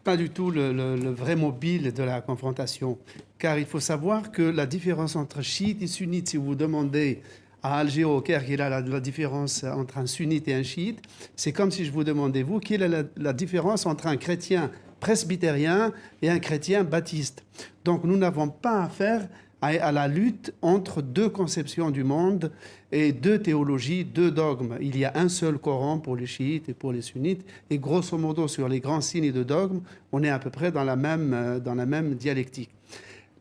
pas du tout le vrai mobile de la confrontation. Car il faut savoir que la différence entre chiites et sunnites, si vous demandez à Alger ou au Caire quelle est la différence entre un sunnite et un chiite, c'est comme si je vous demandais, vous, quelle est la différence entre un chrétien presbytérien et un chrétien baptiste. Donc nous n'avons pas affaire à la lutte entre deux conceptions du monde et deux théologies, deux dogmes. Il y a un seul Coran pour les chiites et pour les sunnites, et grosso modo, sur les grands signes de dogmes, on est à peu près dans la même dialectique.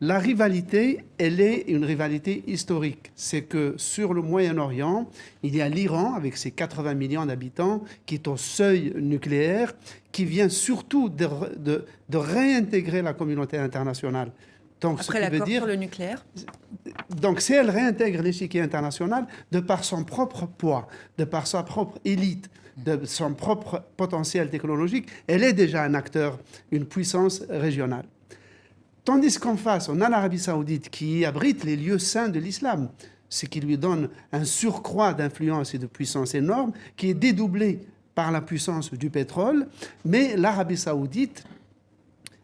La rivalité, elle est une rivalité historique. C'est que sur le Moyen-Orient, il y a l'Iran, avec ses 80 millions d'habitants, qui est au seuil nucléaire, qui vient surtout de réintégrer la communauté internationale. Donc, Après l'accord sur le nucléaire. Donc, si elle réintègre l'échiquier international, de par son propre poids, de par sa propre élite, de son propre potentiel technologique, elle est déjà un acteur, une puissance régionale. Tandis qu'en face, on a l'Arabie saoudite qui abrite les lieux saints de l'islam, ce qui lui donne un surcroît d'influence et de puissance énorme, qui est dédoublé par la puissance du pétrole, mais l'Arabie saoudite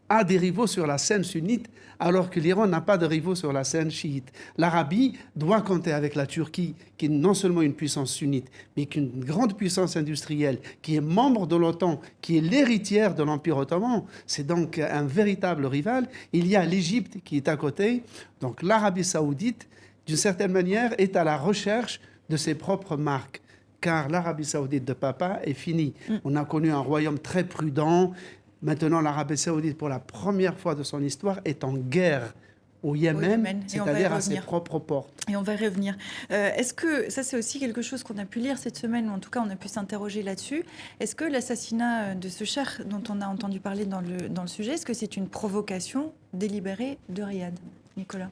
a des rivaux sur la scène sunnite, alors que l'Iran n'a pas de rivaux sur la scène chiite. L'Arabie doit compter avec la Turquie, qui est non seulement une puissance sunnite, mais qui est une grande puissance industrielle, qui est membre de l'OTAN, qui est l'héritière de l'Empire ottoman. C'est donc un véritable rival. Il y a l'Égypte qui est à côté. Donc l'Arabie saoudite, d'une certaine manière, est à la recherche de ses propres marques. Car l'Arabie saoudite de papa est finie. On a connu un royaume très prudent. Maintenant, l'Arabie saoudite, pour la première fois de son histoire, est en guerre au Yémen, Et on va y c'est-à-dire à ses revenir. propres portes. Et on va y revenir. Est-ce que, ça c'est aussi quelque chose qu'on a pu lire cette semaine, ou en tout cas on a pu s'interroger là-dessus, est-ce que l'assassinat de ce cher dont on a entendu parler dans le sujet, est-ce que c'est une provocation délibérée de Riyad, Nicolas?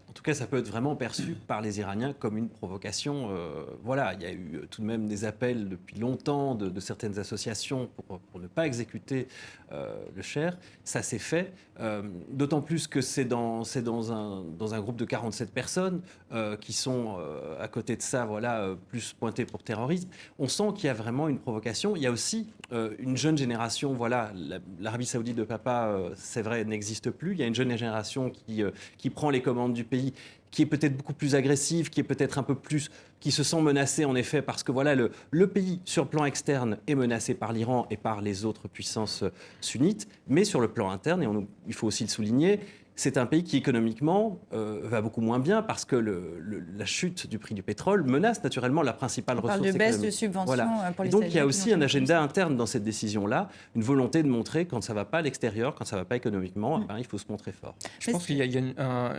En tout cas, ça peut être vraiment perçu par les Iraniens comme une provocation. Voilà, il y a eu tout de même des appels depuis longtemps de certaines associations pour ne pas exécuter le cher. Ça s'est fait, d'autant plus que c'est dans un groupe de 47 personnes qui sont à côté de ça, voilà, plus pointées pour terrorisme. On sent qu'il y a vraiment une provocation. Il y a aussi une jeune génération, voilà, l'Arabie Saoudite de papa, c'est vrai, n'existe plus. Il y a une jeune génération qui prend les commandes du pays, qui est peut-être beaucoup plus agressive, qui est peut-être un peu plus, qui se sent menacée en effet, parce que voilà, le pays sur le plan externe est menacé par l'Iran et par les autres puissances sunnites, mais sur le plan interne, et il faut aussi le souligner, c'est un pays qui économiquement va beaucoup moins bien parce que la chute du prix du pétrole menace naturellement la principale ressource économique. On parle de baisse de subventions Voilà. pour les Et donc il y a Saoudiens aussi qui n'ont un pas agenda interne dans cette décision-là, une volonté de montrer quand ça ne va pas à l'extérieur, quand ça ne va pas économiquement, il faut se montrer fort. Je pense qu'il y a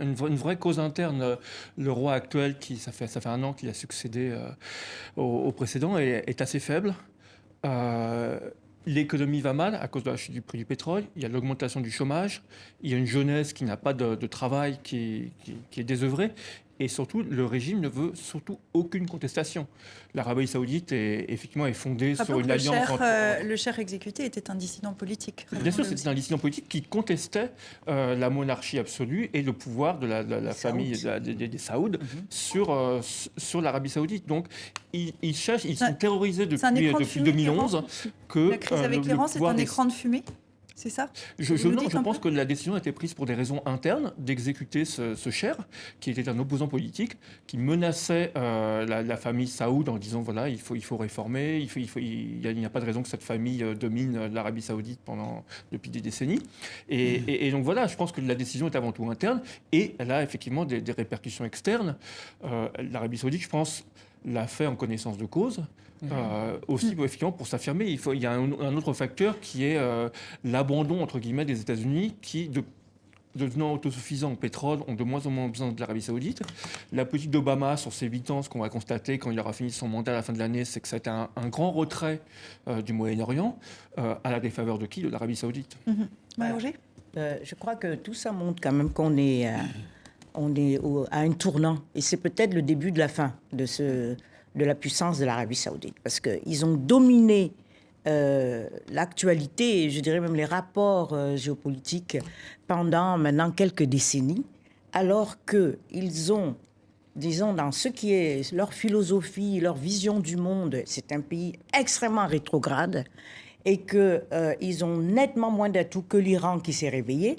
une vraie cause interne. Le roi actuel, ça fait 1 an qu'il a succédé au précédent, est assez faible. L'économie va mal à cause de la chute du prix du pétrole. Il y a l'augmentation du chômage. Il y a une jeunesse qui n'a pas de travail, qui est désœuvrée. Et surtout, le régime ne veut surtout aucune contestation. L'Arabie Saoudite effectivement est fondée sur une alliance entre... Le cher exécuté était un dissident politique. Bien sûr, c'était un dissident politique qui contestait la monarchie absolue et le pouvoir de la famille des Saouds sur l'Arabie Saoudite. Donc, ils sont terrorisés depuis 2011. La crise avec l'Iran, c'est un écran de fumée? C'est ça? Je pense que la décision a été prise pour des raisons internes d'exécuter ce cher, qui était un opposant politique, qui menaçait la famille Saoud en disant voilà, il faut réformer, il n'y a pas de raison que cette famille domine l'Arabie Saoudite depuis des décennies. Et donc voilà, je pense que la décision est avant tout interne et elle a effectivement des répercussions externes. L'Arabie Saoudite, je pense, l'a fait en connaissance de cause. Aussi, effectivement, pour s'affirmer, il y a un autre facteur qui est l'abandon, entre guillemets, des États-Unis qui, devenant autosuffisants en pétrole, ont de moins en moins besoin de l'Arabie Saoudite. La politique d'Obama sur ces 8 ans, ce qu'on va constater quand il aura fini son mandat à la fin de l'année, c'est que ça a été un grand retrait du Moyen-Orient, à la défaveur de qui? De l'Arabie Saoudite. Marie-Roger ? Je crois que tout ça montre quand même qu'on est, à un tournant. Et c'est peut-être le début de la fin de la puissance de l'Arabie Saoudite. Parce qu'ils ont dominé l'actualité, et je dirais même les rapports géopolitiques pendant maintenant quelques décennies, alors qu'ils ont, disons, dans ce qui est leur philosophie, leur vision du monde, c'est un pays extrêmement rétrograde et qu'ils ont nettement moins d'atouts que l'Iran qui s'est réveillé.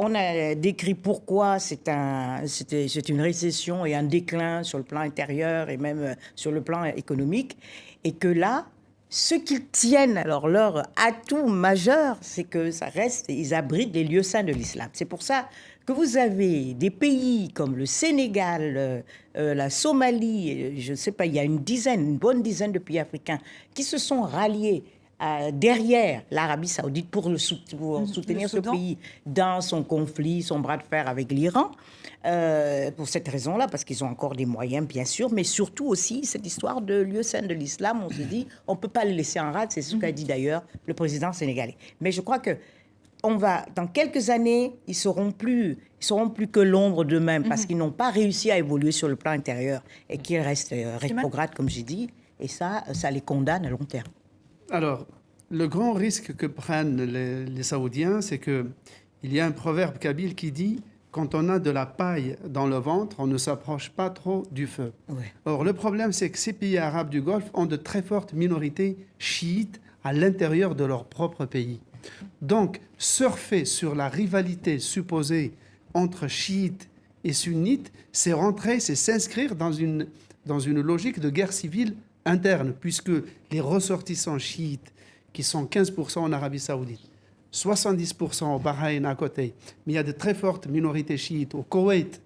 On a décrit pourquoi c'est une récession et un déclin sur le plan intérieur et même sur le plan économique. Et que là, ce qu'ils tiennent, alors leur atout majeur, c'est que ça reste, ils abritent les lieux saints de l'islam. C'est pour ça que vous avez des pays comme le Sénégal, la Somalie, je ne sais pas, il y a une bonne dizaine de pays africains qui se sont ralliés derrière l'Arabie Saoudite pour soutenir ce pays dans son conflit, son bras de fer avec l'Iran, pour cette raison-là, parce qu'ils ont encore des moyens, bien sûr, mais surtout aussi cette histoire de lieu saint de l'islam, on se dit, on ne peut pas le laisser en rade, c'est ce qu'a dit d'ailleurs le président sénégalais. Mais je crois que dans quelques années, ils seront plus que l'ombre d'eux-mêmes, parce qu'ils n'ont pas réussi à évoluer sur le plan intérieur et qu'ils restent rétrogrades, comme j'ai dit, et ça les condamne à long terme. Alors, le grand risque que prennent les Saoudiens, c'est qu'il y a un proverbe kabyle qui dit « Quand on a de la paille dans le ventre, on ne s'approche pas trop du feu ». Ouais. Or, le problème, c'est que ces pays arabes du Golfe ont de très fortes minorités chiites à l'intérieur de leur propre pays. Donc, surfer sur la rivalité supposée entre chiites et sunnites, c'est s'inscrire dans une logique de guerre civile interne, puisque les ressortissants chiites, qui sont 15% en Arabie Saoudite, 70% au Bahreïn à côté, mais il y a de très fortes minorités chiites au Koweït,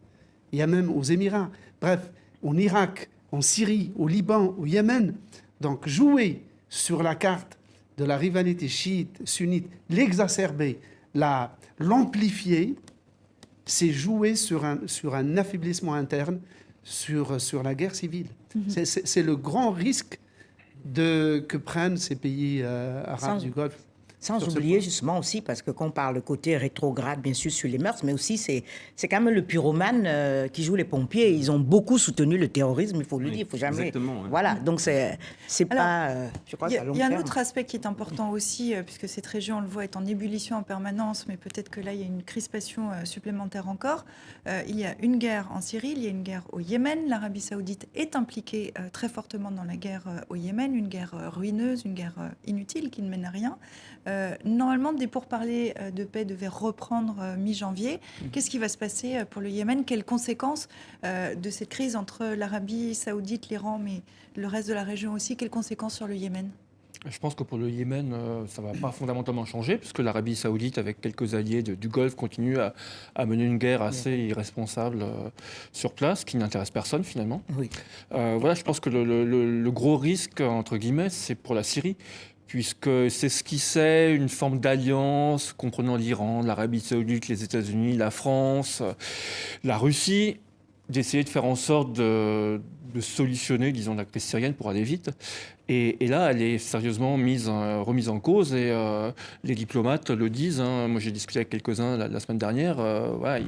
il y a même aux Émirats, bref, en Irak, en Syrie, au Liban, au Yémen. Donc jouer sur la carte de la rivalité chiite-sunnite, l'exacerber, l'amplifier, c'est jouer sur un affaiblissement interne, sur la guerre civile. C'est le grand risque que prennent ces pays arabes du Golfe. Sans oublier justement aussi, parce que quand on parle de côté rétrograde, bien sûr, sur les mœurs, mais aussi c'est quand même le pyromane qui joue les pompiers. Ils ont beaucoup soutenu le terrorisme, il faut le dire, il faut jamais... Exactement. Ouais. Voilà, donc c'est pas... je crois Il qu'à long y a un terme. autre aspect qui est important aussi, puisque cette région, on le voit, est en ébullition en permanence, mais peut-être que là, il y a une crispation supplémentaire encore. Il y a une guerre en Syrie, il y a une guerre au Yémen. L'Arabie saoudite est impliquée très fortement dans la guerre au Yémen, une guerre ruineuse, une guerre inutile qui ne mène à rien. Normalement, des pourparlers de paix devaient reprendre mi-janvier. Qu'est-ce qui va se passer pour le Yémen? Quelles conséquences de cette crise entre l'Arabie saoudite, l'Iran, mais le reste de la région aussi? Quelles conséquences sur le Yémen? Je pense que pour le Yémen, ça ne va pas fondamentalement changer, puisque l'Arabie saoudite, avec quelques alliés du Golfe, continue à mener une guerre assez irresponsable sur place, qui n'intéresse personne finalement. Oui. Voilà, je pense que le gros risque, entre guillemets, c'est pour la Syrie, puisque c'est ce qui c'est une forme d'alliance comprenant l'Iran, l'Arabie saoudite, les États-Unis, la France, la Russie, d'essayer de faire en sorte de solutionner, disons, la crise syrienne pour aller vite. Et là, elle est sérieusement remise en cause et les diplomates le disent. Moi, j'ai discuté avec quelques-uns la semaine dernière. Voilà,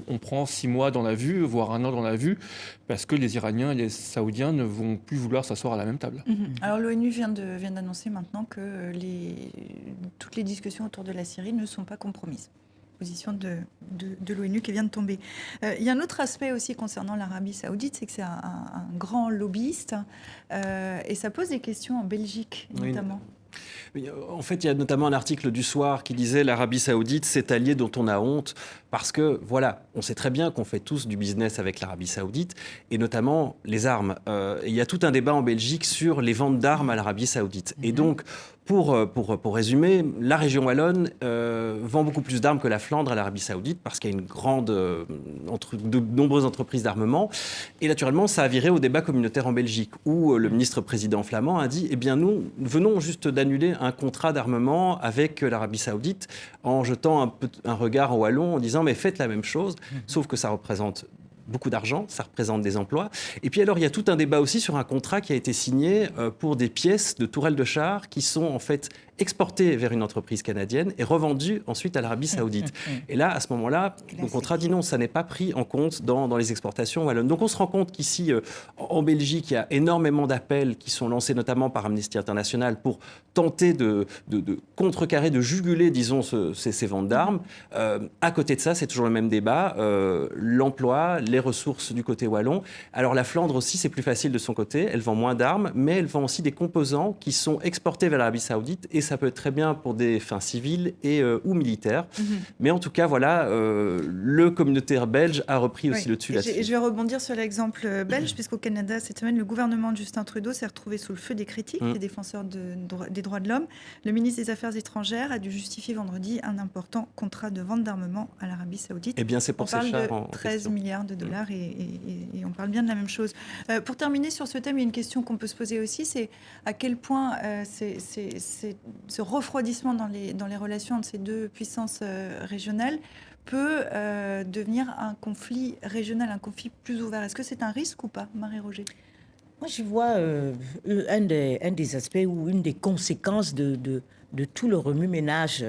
on prend 6 mois dans la vue, voire 1 an dans la vue, parce que les Iraniens et les Saoudiens ne vont plus vouloir s'asseoir à la même table. Alors l'ONU vient d'annoncer maintenant que toutes les discussions autour de la Syrie ne sont pas compromises. Position de l'ONU qui vient de tomber. Il y a un autre aspect aussi concernant l'Arabie saoudite, c'est que c'est un grand lobbyiste et ça pose des questions en Belgique notamment. Oui, en fait, il y a notamment un article du Soir qui disait l'Arabie saoudite, cet allié dont on a honte, parce que, voilà, on sait très bien qu'on fait tous du business avec l'Arabie saoudite, et notamment les armes. Il y a tout un débat en Belgique sur les ventes d'armes à l'Arabie saoudite. Et donc, pour résumer, la région wallonne vend beaucoup plus d'armes que la Flandre à l'Arabie saoudite, parce qu'il y a une de nombreuses entreprises d'armement. Et naturellement, ça a viré au débat communautaire en Belgique, où le ministre-président flamand a dit, eh bien, nous venons juste d'annuler un contrat d'armement avec l'Arabie saoudite, en jetant un regard en wallon, en disant, mais faites la même chose, sauf que ça représente beaucoup d'argent, ça représente des emplois. Et puis alors, il y a tout un débat aussi sur un contrat qui a été signé pour des pièces de tourelles de chars qui sont en fait exportées vers une entreprise canadienne et revendues ensuite à l'Arabie saoudite. Et là, à ce moment-là, le contrat dit non, ça n'est pas pris en compte dans les exportations wallonnes. Donc on se rend compte qu'ici, en Belgique, il y a énormément d'appels qui sont lancés notamment par Amnesty International pour tenter de contrecarrer, de juguler, disons, ces ventes d'armes. À côté de ça, c'est toujours le même débat, l'emploi, les ressources du côté wallon. Alors la Flandre aussi, c'est plus facile de son côté, elle vend moins d'armes, mais elle vend aussi des composants qui sont exportés vers l'Arabie saoudite, et ça peut être très bien pour des fins civiles ou militaires. Mais en tout cas, voilà, le communautaire belge a repris aussi le dessus là-dessus. Je vais rebondir sur l'exemple belge, puisqu'au Canada, cette semaine, le gouvernement de Justin Trudeau s'est retrouvé sous le feu des critiques des défenseurs des droits de l'homme. Le ministre des Affaires étrangères a dû justifier vendredi un important contrat de vente d'armement à l'Arabie saoudite. Eh bien, c'est pour ces chars en 13 milliards de dollars et on parle bien de la même chose. Pour terminer sur ce thème, il y a une question qu'on peut se poser aussi, c'est à quel point ce refroidissement dans les relations entre ces deux puissances régionales peut devenir un conflit régional, un conflit plus ouvert. Est-ce que c'est un risque ou pas, Marie-Roger? Moi, je vois un des aspects ou une des conséquences de tout le remue-ménage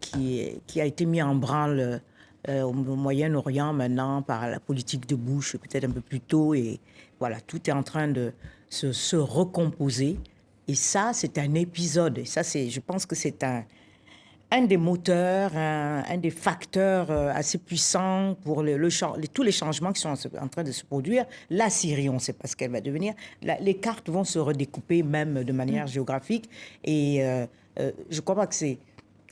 qui a été mis en branle au Moyen-Orient maintenant par la politique de Bush, peut-être un peu plus tôt. Et voilà, tout est en train de se recomposer. Et ça, c'est un épisode. Et ça, je pense que c'est un des moteurs, un des facteurs assez puissants pour tous les changements qui sont en train de se produire. La Syrie, on ne sait pas ce qu'elle va devenir. Les cartes vont se redécouper même de manière géographique. Et je crois pas que c'est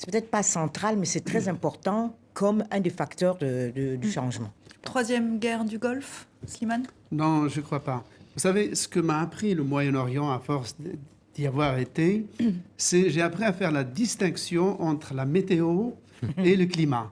peut-être pas central, mais c'est très important comme un des facteurs du changement. Troisième guerre du Golfe, Slimane? Non, je ne crois pas. Vous savez, ce que m'a appris le Moyen-Orient à force d'y avoir été, c'est j'ai appris à faire la distinction entre la météo et le climat.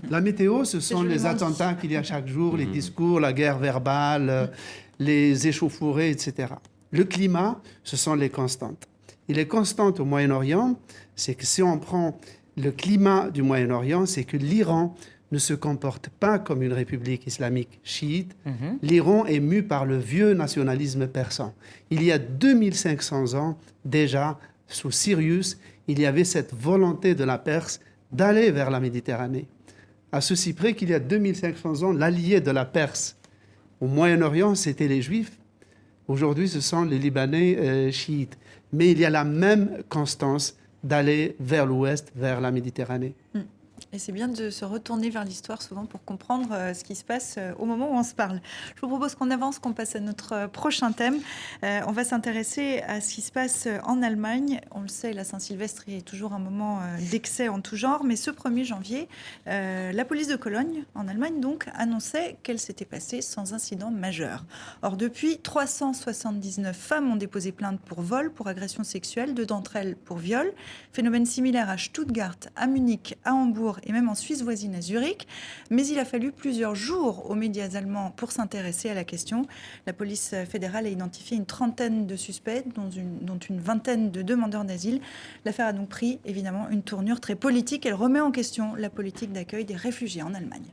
La météo, ce sont les attentats qu'il y a chaque jour, les discours, la guerre verbale, les échauffourées, etc. Le climat, ce sont les constantes. Et les constantes au Moyen-Orient, c'est que si on prend le climat du Moyen-Orient, c'est que l'Iran ne se comporte pas comme une république islamique chiite. L'Iran est mu par le vieux nationalisme persan. Il y a 2500 ans, déjà, sous Cyrus, il y avait cette volonté de la Perse d'aller vers la Méditerranée. À ceci près qu'il y a 2500 ans, l'allié de la Perse au Moyen-Orient, c'était les Juifs. Aujourd'hui, ce sont les Libanais chiites. Mais il y a la même constance d'aller vers l'ouest, vers la Méditerranée. Et c'est bien de se retourner vers l'histoire souvent pour comprendre ce qui se passe au moment où on se parle. Je vous propose qu'on avance, qu'on passe à notre prochain thème. On va s'intéresser à ce qui se passe en Allemagne. On le sait, la Saint-Sylvestre est toujours un moment d'excès en tout genre. Mais ce 1er janvier, la police de Cologne, en Allemagne donc, annonçait qu'elle s'était passée sans incident majeur. Or, depuis, 379 femmes ont déposé plainte pour vol, pour agression sexuelle, 2 d'entre elles pour viol. Phénomène similaire à Stuttgart, à Munich, à Hambourg et même en Suisse voisine à Zurich. Mais il a fallu plusieurs jours aux médias allemands pour s'intéresser à la question. La police fédérale a identifié une trentaine de suspects, dont une vingtaine de demandeurs d'asile. L'affaire a donc pris évidemment une tournure très politique. Elle remet en question la politique d'accueil des réfugiés en Allemagne.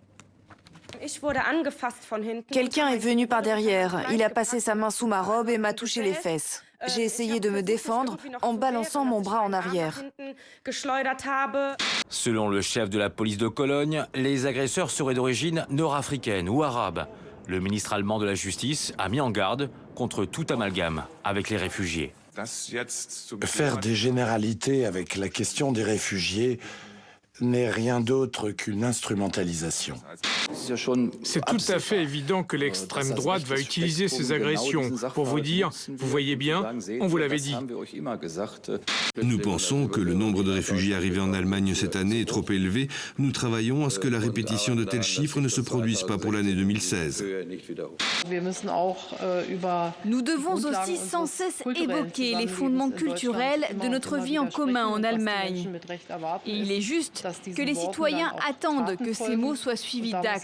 Quelqu'un est venu par derrière. Il a passé sa main sous ma robe et m'a touché les fesses. J'ai essayé de me défendre en balançant mon bras en arrière. Selon le chef de la police de Cologne, les agresseurs seraient d'origine nord-africaine ou arabe. Le ministre allemand de la Justice a mis en garde contre tout amalgame avec les réfugiés. Faire des généralités avec la question des réfugiés n'est rien d'autre qu'une instrumentalisation. C'est tout à fait évident que l'extrême droite va utiliser ces agressions pour vous dire, vous voyez bien, on vous l'avait dit. Nous pensons que le nombre de réfugiés arrivés en Allemagne cette année est trop élevé. Nous travaillons à ce que la répétition de tels chiffres ne se produise pas pour l'année 2016. Nous devons aussi sans cesse évoquer les fondements culturels de notre vie en commun en Allemagne. Et il est juste que les citoyens attendent que ces mots soient suivis d'actes.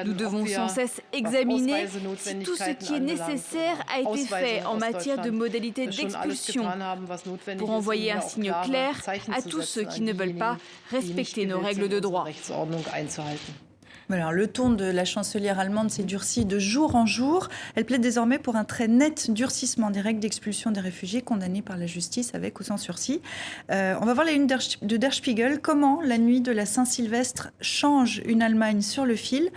Nous devons sans cesse examiner si tout ce qui est nécessaire a été fait en matière de modalités d'expulsion pour envoyer un signe clair à tous ceux qui ne veulent pas respecter nos règles de droit. Alors, le ton de la chancelière allemande s'est durci de jour en jour. Elle plaide désormais pour un très net durcissement des règles d'expulsion des réfugiés condamnés par la justice avec ou sans sursis. On va voir la une de Der Spiegel. Comment la nuit de la Saint-Sylvestre change une Allemagne sur le fil.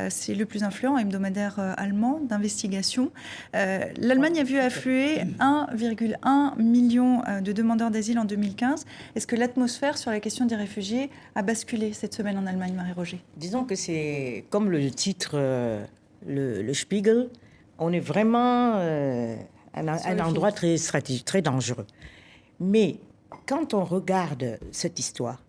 C'est le plus influent hebdomadaire allemand d'investigation. L'Allemagne a vu affluer 1,1 million de demandeurs d'asile en 2015. Est-ce que l'atmosphère sur la question des réfugiés a basculé cette semaine en Allemagne, Marie-Roger ? Disons que c'est comme le titre, le Spiegel, on est vraiment un endroit très stratégique, très dangereux. Mais quand on regarde cette histoire,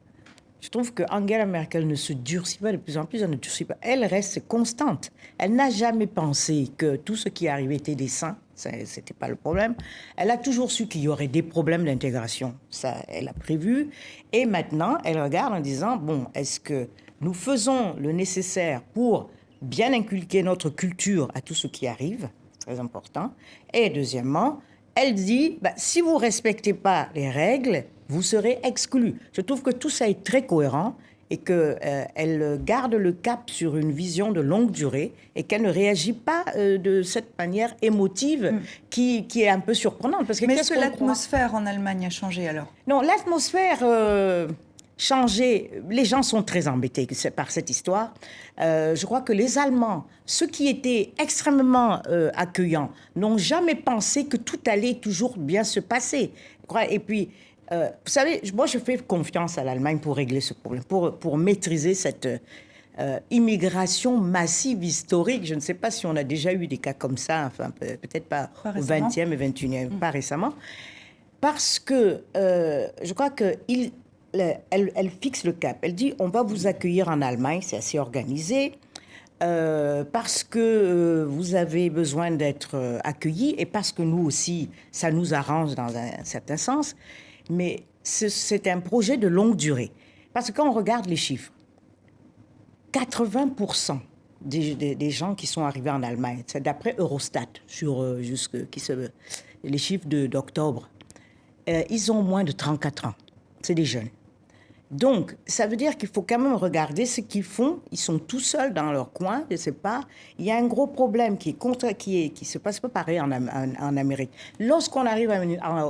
je trouve que Angela Merkel ne se durcit pas de plus en plus, elle ne durcit pas. Elle reste constante. Elle n'a jamais pensé que tout ce qui est arrivé était des saints. Ce n'était pas le problème. Elle a toujours su qu'il y aurait des problèmes d'intégration. Ça, elle a prévu. Et maintenant, elle regarde en disant, bon, est-ce que nous faisons le nécessaire pour bien inculquer notre culture à tout ce qui arrive, c'est très important. Et deuxièmement, elle dit, si vous ne respectez pas les règles, vous serez exclus. Je trouve que tout ça est très cohérent et qu'elle garde le cap sur une vision de longue durée et qu'elle ne réagit pas de cette manière émotive qui est un peu surprenante. Parce que mais est-ce que l'atmosphère en Allemagne a changé alors ? Non, l'atmosphère... changé. Les gens sont très embêtés par cette histoire. Je crois que les Allemands, ceux qui étaient extrêmement accueillants, n'ont jamais pensé que tout allait toujours bien se passer. Et puis, vous savez, moi, je fais confiance à l'Allemagne pour régler ce problème, pour maîtriser cette immigration massive historique. Je ne sais pas si on a déjà eu des cas comme ça, enfin, peut-être pas au 20e et 21e, pas récemment. Parce que je crois que... Elle fixe le cap. Elle dit, on va vous accueillir en Allemagne, c'est assez organisé, parce que vous avez besoin d'être accueillis et parce que nous aussi, ça nous arrange dans un certain sens. Mais c'est un projet de longue durée. Parce que quand on regarde les chiffres, 80% des gens qui sont arrivés en Allemagne, c'est d'après Eurostat, sur les chiffres d'octobre, ils ont moins de 34 ans. C'est des jeunes. Donc, ça veut dire qu'il faut quand même regarder ce qu'ils font. Ils sont tout seuls dans leur coin, je ne sais pas. Il y a un gros problème qui se passe pas pareil en Amérique. Lorsqu'on arrive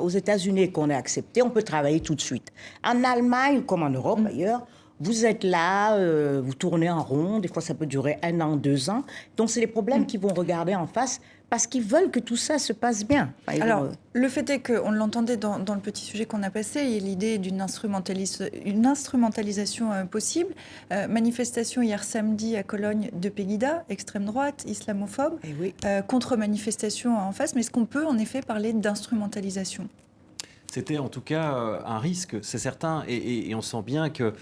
aux États-Unis et qu'on est accepté, on peut travailler tout de suite. En Allemagne, comme en Europe d'ailleurs, vous êtes là, vous tournez en rond. Des fois, ça peut durer 1 an, 2 ans. Donc, c'est les problèmes qu'ils vont regarder en face parce qu'ils veulent que tout ça se passe bien. Enfin, alors, le fait est qu'on l'entendait dans le petit sujet qu'on a passé, il y a l'idée d'une instrumentalisation possible. Manifestation hier samedi à Cologne de Pegida, extrême droite, islamophobe, contre-manifestation en face. Mais est-ce qu'on peut en effet parler d'instrumentalisation ? C'était en tout cas un risque, c'est certain, et on sent bien que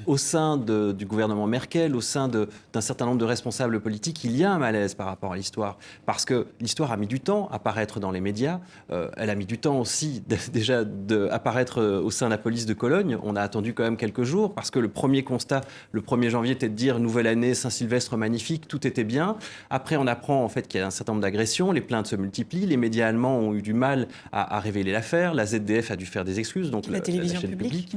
au sein du gouvernement Merkel, au sein d'un certain nombre de responsables politiques, il y a un malaise par rapport à l'histoire. Parce que l'histoire a mis du temps à apparaître dans les médias. Elle a mis du temps aussi déjà d'apparaître au sein de la police de Cologne. On a attendu quand même quelques jours parce que le premier constat, le 1er janvier, était de dire « Nouvelle année, Saint-Sylvestre magnifique, tout était bien ». Après, on apprend en fait qu'il y a un certain nombre d'agressions, les plaintes se multiplient, les médias allemands ont eu du mal à révéler l'affaire, la ZDF a dû faire des excuses, donc la télévision publique,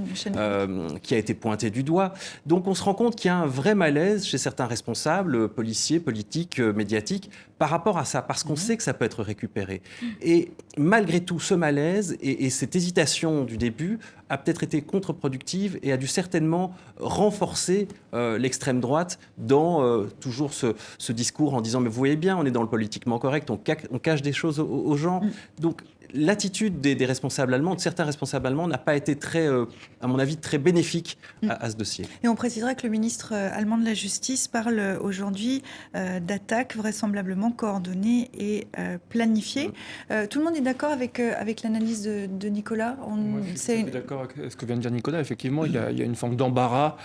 qui a été pointée du doigt. Donc on se rend compte qu'il y a un vrai malaise chez certains responsables, policiers, politiques, médiatiques, par rapport à ça, parce qu'on sait que ça peut être récupéré. Et malgré tout, ce malaise et cette hésitation du début a peut-être été contre-productive et a dû certainement renforcer l'extrême droite dans toujours ce discours en disant « mais vous voyez bien, on est dans le politiquement correct, on cache des choses aux gens ». Donc l'attitude des responsables allemands, de certains responsables allemands, n'a pas été très, à mon avis, très bénéfique à ce dossier. Et on précisera que le ministre allemand de la Justice parle aujourd'hui d'attaques vraisemblablement coordonnées et planifiées. Tout le monde est d'accord avec l'analyse de Nicolas. Moi, je suis d'accord avec ce que vient de dire Nicolas. Effectivement, il y a une forme d'embarras.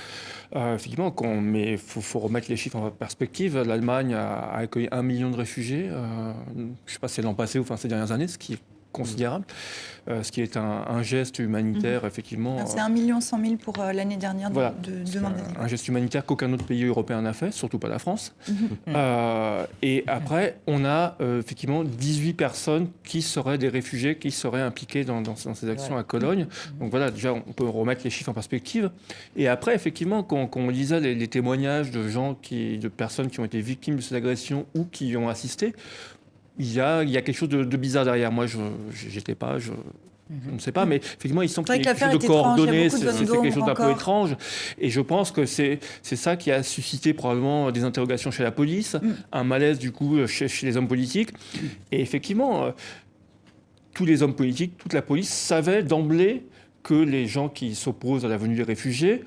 Effectivement, mais il faut remettre les chiffres en perspective. L'Allemagne a accueilli 1 million de réfugiés. Je ne sais pas si c'est l'an passé ou ces dernières années, ce qui est considérable, ce qui est un geste humanitaire, effectivement. C'est 1 100 000 pour l'année dernière voilà, de demande d'asile. Un geste humanitaire qu'aucun autre pays européen n'a fait, surtout pas la France. Et après, on a effectivement 18 personnes qui seraient des réfugiés, qui seraient impliqués dans ces actions à Cologne. Donc voilà, déjà, on peut remettre les chiffres en perspective. Et après, effectivement, quand on lisait les témoignages de de personnes qui ont été victimes de ces agressions ou qui y ont assisté, il y a quelque chose de bizarre derrière. Moi, j'étais pas, je ne sais pas, mais effectivement, il semble qu'il y ait quelque chose de coordonné, c'est quelque chose d'un peu étrange. Et je pense que c'est ça qui a suscité probablement des interrogations chez la police, un malaise du coup chez les hommes politiques. Et effectivement, tous les hommes politiques, toute la police savait d'emblée que les gens qui s'opposent à la venue des réfugiés,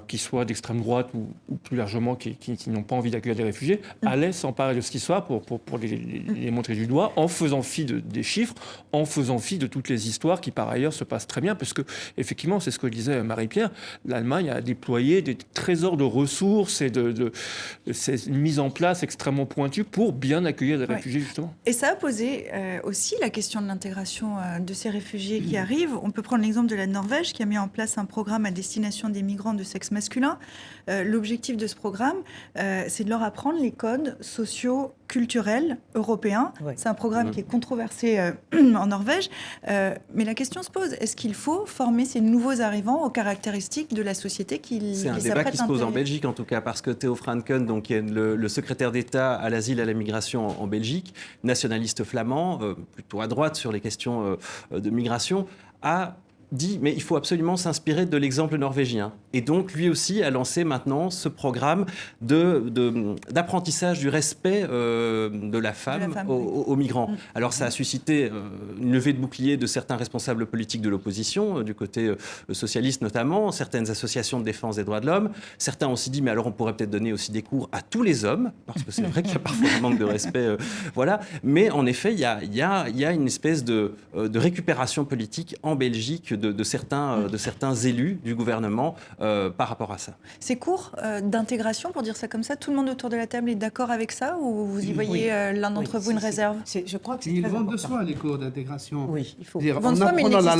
qu'ils soient d'extrême droite ou plus largement qui n'ont pas envie d'accueillir des réfugiés, allaient s'emparer de cette histoire pour les montrer du doigt, en faisant fi des chiffres, en faisant fi de toutes les histoires qui par ailleurs se passent très bien, parce que effectivement, c'est ce que disait Marie-Pierre, l'Allemagne a déployé des trésors de ressources et c'est une mise en place extrêmement pointue pour bien accueillir des réfugiés, justement. Et ça a posé aussi la question de l'intégration de ces réfugiés qui arrivent. On peut prendre l'exemple de la Norvège qui a mis en place un programme à destination des migrants de sexe masculin. L'objectif de ce programme, c'est de leur apprendre les codes sociaux culturels européens. C'est un programme qui est controversé en Norvège. Mais la question se pose, est-ce qu'il faut former ces nouveaux arrivants aux caractéristiques de la société qui C'est un débat qui se pose en Belgique, en tout cas, parce que Theo Franken, donc, qui est le secrétaire d'État à l'asile et à la migration en Belgique, nationaliste flamand, plutôt à droite sur les questions de migration, a dit mais il faut absolument s'inspirer de l'exemple norvégien. Et donc lui aussi a lancé maintenant ce programme d'apprentissage du respect de la femme aux migrants. Alors ça a suscité une levée de bouclier de certains responsables politiques de l'opposition, du côté socialiste notamment, certaines associations de défense des droits de l'homme. Certains ont aussi dit mais alors on pourrait peut-être donner aussi des cours à tous les hommes, parce que c'est vrai qu'il y a parfois un manque de respect. Voilà. Mais en effet, il y a une espèce de récupération politique en Belgique de certains élus du gouvernement par rapport à ça. Ces cours d'intégration, pour dire ça comme ça, tout le monde autour de la table est d'accord avec ça, ou vous y voyez l'un d'entre vous une réserve? Je crois que c'est Ils très vont de important. soi, les cours d'intégration. Oui, il faut. En apprenant la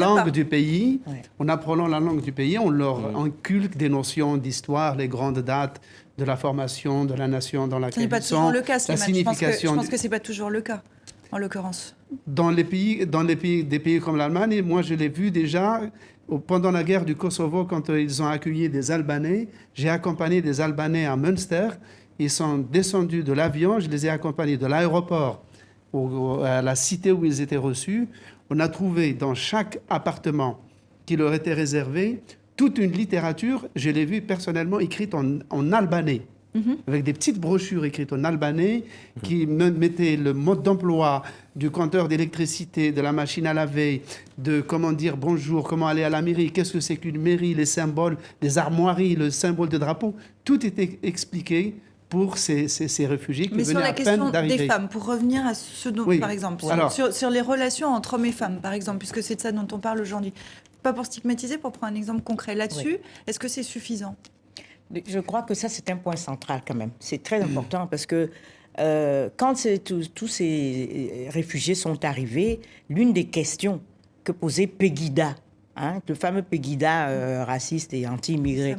langue du pays, on leur inculque des notions d'histoire, les grandes dates de la formation de la nation dans laquelle ils sont. Ce n'est pas toujours le cas, la signification. Je pense que ce n'est pas toujours le cas. en l'occurrence. Dans des pays comme l'Allemagne, moi je l'ai vu déjà pendant la guerre du Kosovo, quand ils ont accueilli des Albanais. J'ai accompagné des Albanais à Münster. Ils sont descendus de l'avion, je les ai accompagnés de l'aéroport à la cité où ils étaient reçus. On a trouvé dans chaque appartement qui leur était réservé toute une littérature, je l'ai vue personnellement, écrite en albanais. Avec des petites brochures écrites en albanais qui mettaient le mode d'emploi du compteur d'électricité, de la machine à laver, de comment dire bonjour, comment aller à la mairie, qu'est-ce que c'est qu'une mairie, les symboles, les armoiries, le symbole de drapeau. Tout était expliqué pour ces réfugiés qui Mais venaient sur la à peine question d'arriver. des femmes, pour revenir à ce dont, par exemple, sur les relations entre hommes et femmes, par exemple, puisque c'est de ça dont on parle aujourd'hui. Pas pour stigmatiser, pour prendre un exemple concret là-dessus, est-ce que c'est suffisant ? Je crois que ça, c'est un point central quand même. C'est très important parce que quand tous ces réfugiés sont arrivés, l'une des questions que posait Pegida, le fameux Pegida raciste et anti-immigré,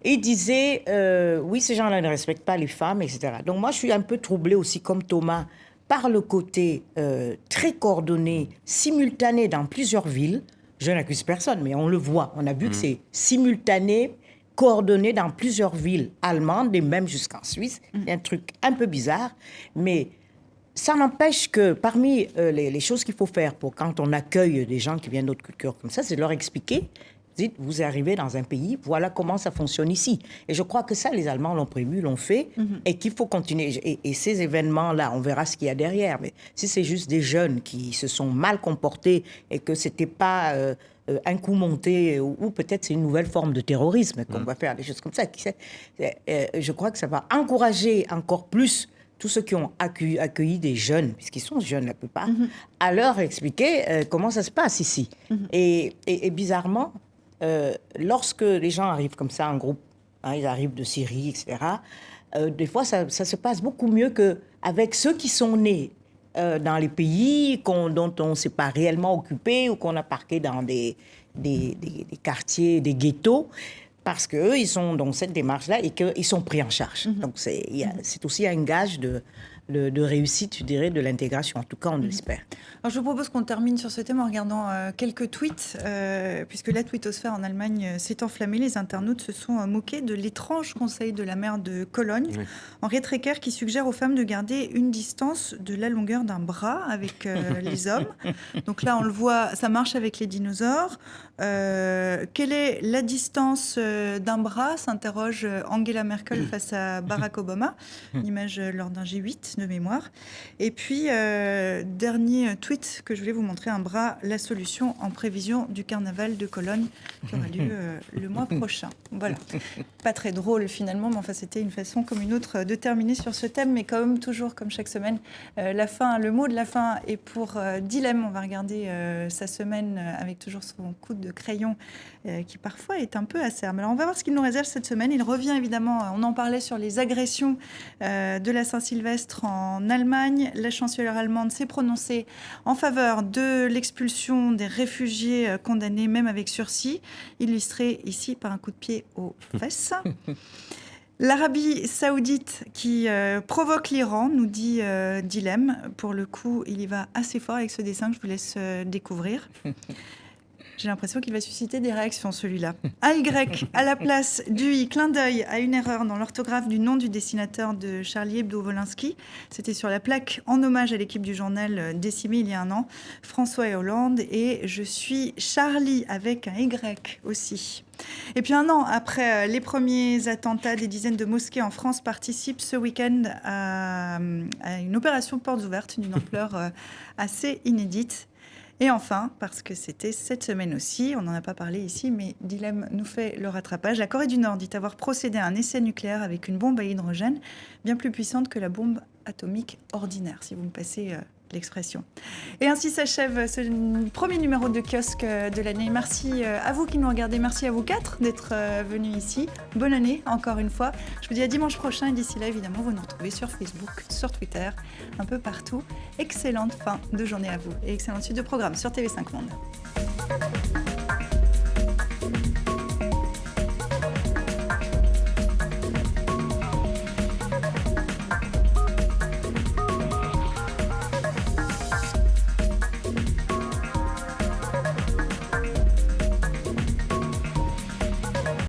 il disait, oui, ces gens-là ne respectent pas les femmes, etc. Donc moi, je suis un peu troublée aussi, comme Thomas, par le côté très coordonné, simultané dans plusieurs villes. Je n'accuse personne, mais on le voit. On a vu que c'est simultané, coordonné dans plusieurs villes allemandes et même jusqu'en Suisse. C'est un truc un peu bizarre, mais ça n'empêche que parmi les choses qu'il faut faire pour quand on accueille des gens qui viennent d'autres cultures comme ça, c'est de leur expliquer, dites, vous arrivez dans un pays, voilà comment ça fonctionne ici. Et je crois que ça, les Allemands l'ont prévu, l'ont fait, et qu'il faut continuer. Et ces événements-là, on verra ce qu'il y a derrière. Mais si c'est juste des jeunes qui se sont mal comportés et que c'était pas un coup monté, ou peut-être c'est une nouvelle forme de terrorisme qu'on va faire, des choses comme ça. Je crois que ça va encourager encore plus tous ceux qui ont accueilli des jeunes, puisqu'ils sont jeunes la plupart, à leur expliquer comment ça se passe ici. Et bizarrement, lorsque les gens arrivent comme ça en groupe, ils arrivent de Syrie, etc., des fois ça se passe beaucoup mieux qu'avec ceux qui sont nés dans les pays dont on ne s'est pas réellement occupé ou qu'on a parqué dans des quartiers, des ghettos, parce qu'eux, ils sont dans cette démarche-là et qu'ils sont pris en charge. Donc, c'est aussi un gage de réussite, je dirais, de l'intégration. En tout cas, on l'espère. Alors, je vous propose qu'on termine sur ce thème en regardant quelques tweets, puisque la twittosphère en Allemagne s'est enflammée. Les internautes se sont moqués de l'étrange conseil de la maire de Cologne, Henriette Recker, qui suggère aux femmes de garder une distance de la longueur d'un bras avec les hommes. Donc là, on le voit, ça marche avec les dinosaures. Quelle est la distance d'un bras, s'interroge Angela Merkel face à Barack Obama. Une image lors d'un G8 de mémoire. Et puis, dernier tweet que je voulais vous montrer, un bras, la solution en prévision du carnaval de Cologne qui aura lieu le mois prochain. Voilà. Pas très drôle finalement, mais enfin c'était une façon comme une autre de terminer sur ce thème, mais comme toujours, comme chaque semaine, la fin, le mot de la fin est pour Dilem. On va regarder sa semaine avec toujours son coup de crayon qui parfois est un peu acerbe. Alors on va voir ce qu'il nous réserve cette semaine. Il revient évidemment, on en parlait sur les agressions de la Saint-Sylvestre en Allemagne. La chancelière allemande s'est prononcée en faveur de l'expulsion des réfugiés condamnés même avec sursis, illustré ici par un coup de pied aux fesses. L'Arabie saoudite qui provoque l'Iran, nous dit Dilem. Pour le coup, il y va assez fort avec ce dessin que je vous laisse découvrir. J'ai l'impression qu'il va susciter des réactions, celui-là. AY à la place du I. Clin d'œil à une erreur dans l'orthographe du nom du dessinateur de Charlie Hebdo-Wolinski. C'était sur la plaque en hommage à l'équipe du journal décimée il y a un an. François Hollande et je suis Charlie avec un Y aussi. Et puis un an après les premiers attentats, des dizaines de mosquées en France participent ce week-end à une opération portes ouvertes d'une ampleur assez inédite. Et enfin, parce que c'était cette semaine aussi, on n'en a pas parlé ici, mais Dilem nous fait le rattrapage. La Corée du Nord dit avoir procédé à un essai nucléaire avec une bombe à hydrogène bien plus puissante que la bombe atomique ordinaire, si vous me passez l'expression. Et ainsi s'achève ce premier numéro de Kiosque de l'année. Merci à vous qui nous regardez, merci à vous quatre d'être venus ici. Bonne année encore une fois. Je vous dis à dimanche prochain et d'ici là, évidemment, vous nous retrouvez sur Facebook, sur Twitter, un peu partout. Excellente fin de journée à vous et excellente suite de programme sur TV5 Monde.